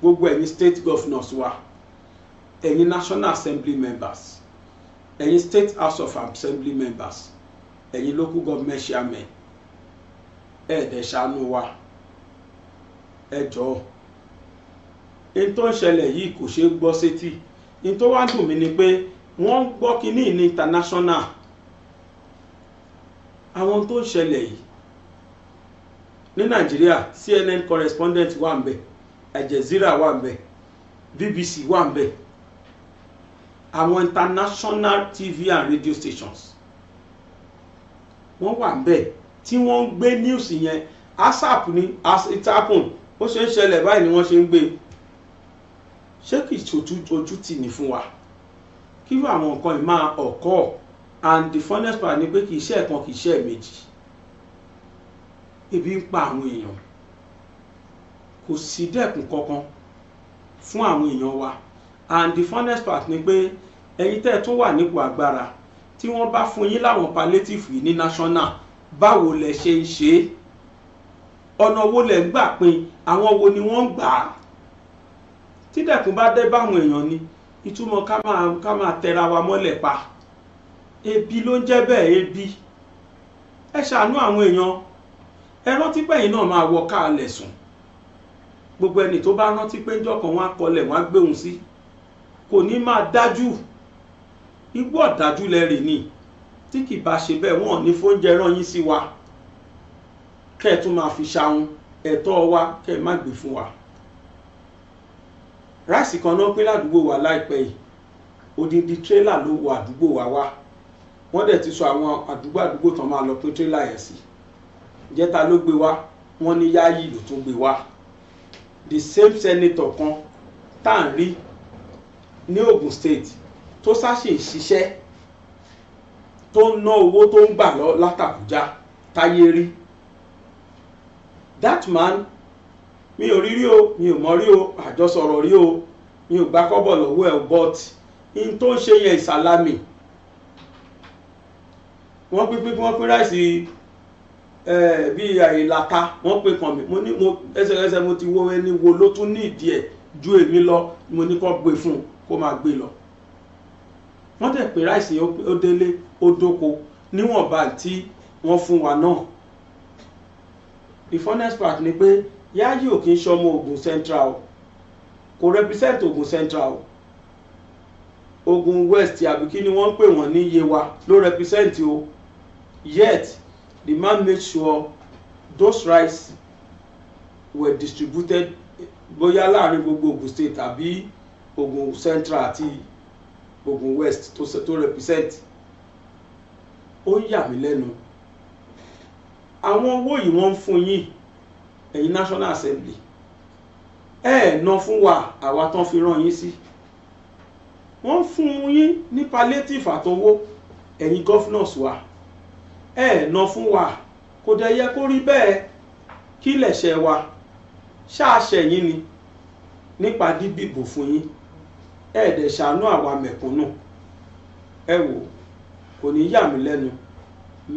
gbogbo ẹ̀yin state governors wa, ẹ̀yin National Assembly members, ẹ̀yin State House of Assembly members, ẹ̀yin local government chairmen, ẹ̀ẹ́dẹ̀ ṣàánú wa, ẹ jọ̀ọ́. In tó ń ṣẹlẹ̀ yìí kò ṣeé gbọ́ sétí. In tó wá dùn mí ni pé wọ́n ń gbọ́ kínní ní international. Àwọn tó ń ṣẹlẹ̀ yìí ní Nàìjíríà, CNN correspondent wà ń bẹ̀, Agbejoro wà ń bẹ̀, BBC wà ń bẹ̀, àwọn international TV and radio stations wọ́n wà ń bẹ̀ tí wọ́n ń gbé news yẹn asap ni as it happen ó ṣe ń ṣẹlẹ̀ báyìí ni wọ́n ṣe ń gbé. Ṣé kì í ojú tì ní fún wa kí irú àwọn nǹkan yìí máa occur? And the funnest part ni pé kì í ṣe ẹ̀kan kì í ṣe ẹ̀mejì. Ebi ń pa àwọn èèyàn, kò sí dẹ́kun kankan fún àwọn èèyàn wa. And the funnest part ni pé ẹ̀yin tẹ́ ẹ tún wà nípò agbára tí wọ́n bá fún yín láwọn palliative yìí ní national, báwo lẹ ṣe ń ṣe? Ọ̀nà wo lẹ ń gbà pín? Àwọn wo ni wọ́n ń gbà á? Tí dẹ́kun bá dé báwọn èèyàn ni ìtumọ̀ ká máa tẹra wa mọ́lẹ̀ pa. Ebi ló ń jẹ́ bẹ́ẹ̀, ebi ẹ ṣàánú àwọn èèyàn. Ẹ rántí pé ẹ̀yin náà máa wọ káàlẹ̀ sùn. Gbogbo ẹni tó bá rántí pé ńjọ́ kan wọ́n á kọlẹ̀ wọ́n á gbé òun sí kò ní máa dájú. Igbó ọ̀dájú lẹ́rìí ni tí kì bá ṣe bẹ́ẹ̀ wọ́n ní fóúnjẹ rán yín sí wa kẹ́ ẹ̀ tún máa fi ṣàwọn ẹ̀tọ́ wa kẹ́ ẹ̀ má gbé fún wa. Ráìsì kan náà pín ládùúgbò wa láìpẹ́ yìí odindi tírélà ló wọ àdúgbò wa wá. Wọ́n dẹ̀ ti sọ àwọn àdúgbò tán máa lọ pín tírélà yẹn sí. Ìjẹta ló gbé wá wọ́n ní Yáyì ló tún gbé wá. The same senator kan tá à ń rí ní Ogun State tó ṣàṣì ṣiṣẹ́ tó ń ná owó tó ń gbà lọ látàbújá táyé rí. That man mi ò rí o mi ò mọ̀ rí o àjọsọ̀rọ̀ rí o mi ò gbà kọ́bọ̀ lọ́wọ́ ẹ̀ but in tó ń ṣe yẹn ìsàlámì. Wọ́n pín ráìsì bí ìlàta wọ́n pín kan mi mo ní mo ẹsẹ̀ẹsẹ̀ mo ti wo ẹni wo ló tún ní ìdí ẹ̀ ju èmi lọ mo ní kó gbé fún un kó máa gbé lọ. Wọ́n tẹ̀ pé ráìsì ó délé ó dóko níwọ̀nba tí wọ́n fún wa náà. The funnest part ni pé Yáyì ò kí ń ṣọmọ Ogun Central kò represent Ogun Central Ogun West àbí kí ni wọ́n ń pè wọ́n ní Yewa ló represent o. Yet the man made sure those rice were distributed bóyá láàrin gbogbo Ogun State àbí Ogun Central àti Ogun West tó represent. Ó yà mí lẹ́nu. Àwọn owó yìí wọ́n ń fún yín ẹ̀yin National Assembly ná fún wa àwa tán fi rán yín sí. Wọ́n fún yín ní palliative àtọwọ́ ẹ̀yin governors wa ná fún wa kò dẹ̀ yẹ kó rí bẹ́ẹ̀. Kí lẹ̀ṣẹ̀ wa ṣáàṣẹ̀ yín ni nípa dídìbò fún yín dẹ̀ ṣàánú àwa mẹ̀kúnnù. Ẹ wò kò ní yà mí lẹ́nu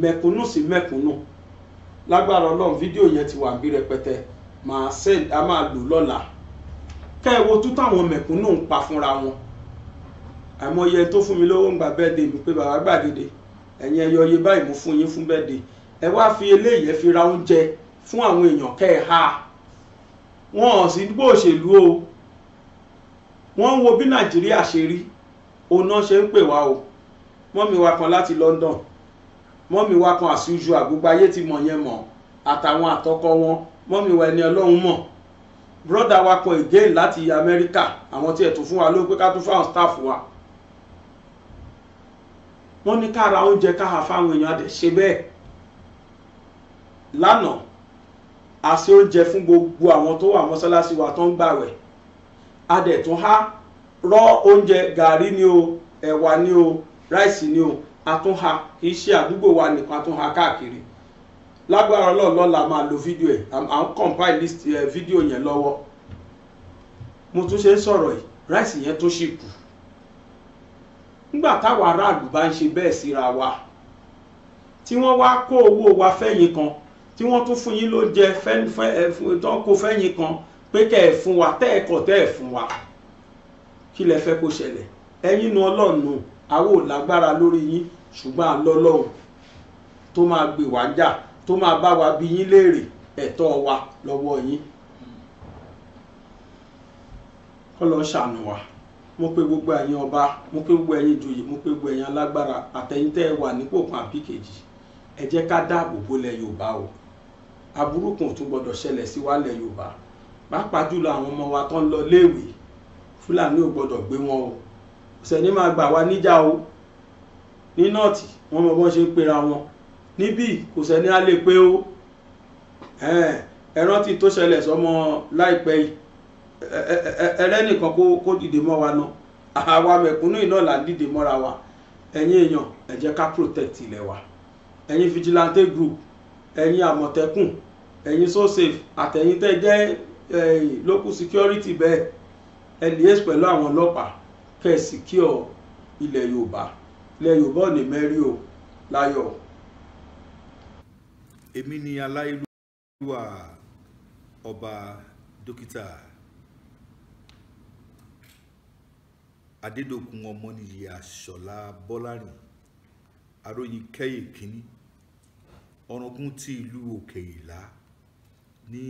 mẹ̀kúnnù sí mẹ̀kúnnù. Lágbára Ọlọ́run fídíò yẹn ti wà bí rẹpẹtẹ máa send a máa lò lọ́la. Kẹ́ ẹ wo tún táwọn mẹ̀kúnnù ń pa fúnra wọn. Àìmọye tó fún mi lówó ń gba birthday mi pé bàbá gbàgede ẹ̀yin ẹyọ iye báyìí mo fún yín fún birthday. Ẹ wá fi eléyìí ẹ fi ra oúnjẹ fún àwọn èèyàn kẹ́ ẹ ha. Wọn ò sí bó òṣèlú o. Wọ́n ń wo bí Nàìjíríà ṣe rí òun náà ṣe ń pè wá o. Mọ́mì wa kan láti London mọ́mì wa kan as usual gbogbo ayé ti mọ̀ yẹn mọ̀ àtàwọn àtọkọ wọn mọ́mì wa ẹni Ọlọ́run mọ̀. Brother wa kan again láti America àwọn tí ẹ̀ tún fún wa ló pé ká tún fáwọn staff wa. Wọ́n ní ká ra oúnjẹ ká ha fáwọn èèyàn àdẹ̀ ṣe bẹ́ẹ̀. Lánàá a ṣe oúnjẹ fún gbogbo àwọn tó wà mọ́sálásí wa tó ń gbàwẹ̀. Àdẹ̀ tún há rọ́ oúnjẹ gàrí ni o ẹ̀wà ni o ráìsì ni o àtúnha kì í ṣe àdúgbò wa nìkan àtúnha káàkiri. Lágbára Ọlọ́run lọ́la máa lo fídíò ẹ̀ à ń compile list fídíò yẹn lọ́wọ́. Mo tún ṣe ń sọ̀rọ̀ yìí ráìsì yẹn tó ṣì kù. Nígbà táwọn aráàlú bá ń ṣe bẹ́ẹ̀ síra wa tí wọ́n wá kó owó wa fẹ́yìn kan tí wọ́n tún fún yín ló jẹ tó kó fẹ́yìn kan pé kẹ́ ẹ̀ fún wa tẹ́ ẹ̀ fún wa kí lẹ fẹ́ kó ṣẹlẹ̀. Ẹ̀yin nu Ọlọ́run nù àwọn ò lágbára lórí yín ṣùgbọ́n àlọ́lọ́run tó máa gbé wá jà tó máa bá wa bí yín léèrè ẹ̀tọ́ wa lọ́wọ́ yín. Ọlọ́run ṣàánú wa. Mo pè gbogbo ẹ̀yin ọba mo pè gbogbo ẹ̀yin ìjòyè mo pè gbogbo ẹ̀yin alágbára àtẹ̀yìntẹ́ wà nípò kan àbí kejì ẹ jẹ́ ká dáàbò bò lẹ̀ Yorùbá o. Aburú kan tún gbọdọ̀ ṣẹlẹ̀ sí wa lẹ̀ Yorùbá pàápàá jùlọ àwọn ọmọ wa tó ń lọ léèwé Fúlàní ò gbọdọ̀ gbé wọn o. Sẹ́ni máa gbà wá níjà o. Ní nọ́ọ̀tì wọ́n mọ bọ́n ṣe ń pera wọn níbí kò sẹ́ni á lè pé o. Ẹ rántí tó ṣẹlẹ̀ sọmọ láìpẹ́ yìí ẹlẹ́nìkan kó dìde mọ́ wa náà àwa mẹ̀kúnnù iná là ń dìde mọ́ra wa. Ẹ̀yin èèyàn ẹ jẹ́ ká protect ilẹ̀ wa. Ẹ̀yin vigilante group ẹ̀yin àmọ̀tẹ́kùn ẹ̀yin so safe àtẹ̀yin tẹ́ jẹ́ local security bẹ́ẹ̀ ẹ liaise pẹ̀lú àwọn ọlọ́pàá kẹ́ ẹ secure ilẹ̀ Yorùbá. Ilẹ̀ Yorùbá ò ní mẹ́rí o láyọ̀. Èmi ni aláìlúwà ọba dókítà Adédòkun Ọmọnìyí Àṣọlá Bọ́lárìn Aróyin Kẹ́yè Kínní ọ̀ràngún ti ìlú òkè ìlá ní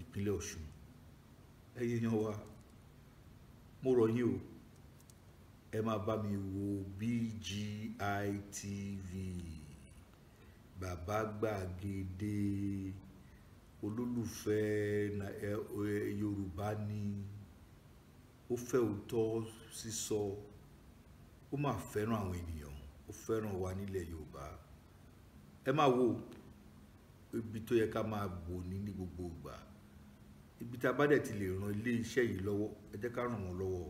ìpínlẹ̀ Ọ̀ṣun. Ẹ̀yin èèyàn wa, mo rọ̀ yín o, ẹ máa bá mi wo BGI TV, bàbá gbàgede, olólùfẹ́ Yorùbá ni, ó fẹ́ òótọ́ sísọ, ó máa fẹ́ràn àwọn ènìyàn, ó fẹ́ràn wa nílẹ̀ Yorùbá. Ẹ máa wo ibi tó yẹ ká máa bò ní gbogbo ìgbà, ibi tá a bá dẹ̀ ti lè ran ilé iṣẹ́ yìí lọ́wọ́, ẹ jẹ́ ká ràn wọ́n lọ́wọ́.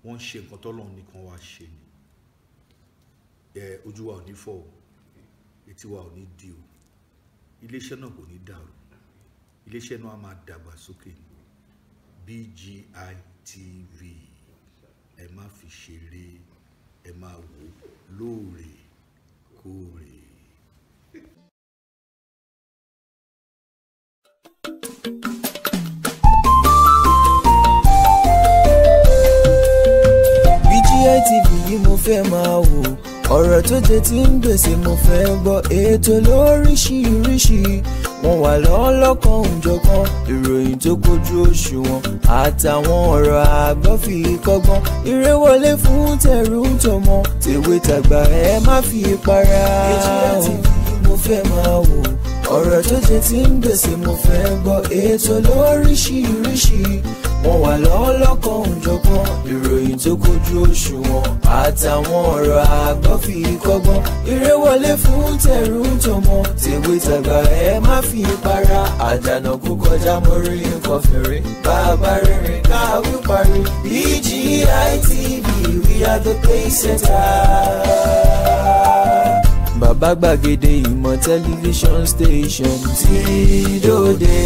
Wọ́n ń ṣe nǹkan tọ́lọ́run nìkan wá ṣe ni. Ojú wa ò ní fọ́ o, etí wa ò ní di o, iléeṣẹ́ náà kò ní dàrú, iléeṣẹ́ náà á máa dàgbà sókè ni. BGI TV, ẹ má fi ṣeré, ẹ máa wò lóòrèkóòrè. BGI TV yìí mo fẹ́ máa wò, ọ̀rọ̀ tó jẹ ti ń gbèsè mo fẹ́ gbọ́, ètò lóríṣiríṣi wọ́n wà lọ́lọ́kan òjọ̀kan, ìròyìn tó kojú òṣùwọ̀n àtàwọn ọ̀rọ̀ àgbọ́ fi kọ́gbọ́n, eré wọlé fún tẹ̀rù tọmọ, tèwe tàgbà ẹ má fi para. BGI TV mo fẹ́ máa wò, ọ̀rọ̀ tó jẹ ti ń gbèsè mo fẹ́ gbọ́, ètò lóríṣiríṣi wọ́n wà lọ́lọ́kan òjọ̀kan, ìròyìn tó kojú òṣùwọ̀n àtàwọn ọ̀rọ̀ àgbọ́ fi kọ́gbọ́n, eré wọlé fún tẹ̀rù tọmọ, tèwe tàgbà ẹ má fi para. Àjànà kú kọjá mórí nǹkan fèrè, bàbá rere káwí parí. BGI TV, we are the pace setters. Bàbá gbàgede ìmọ̀ tẹlifíṣọ̀n station tí dòde.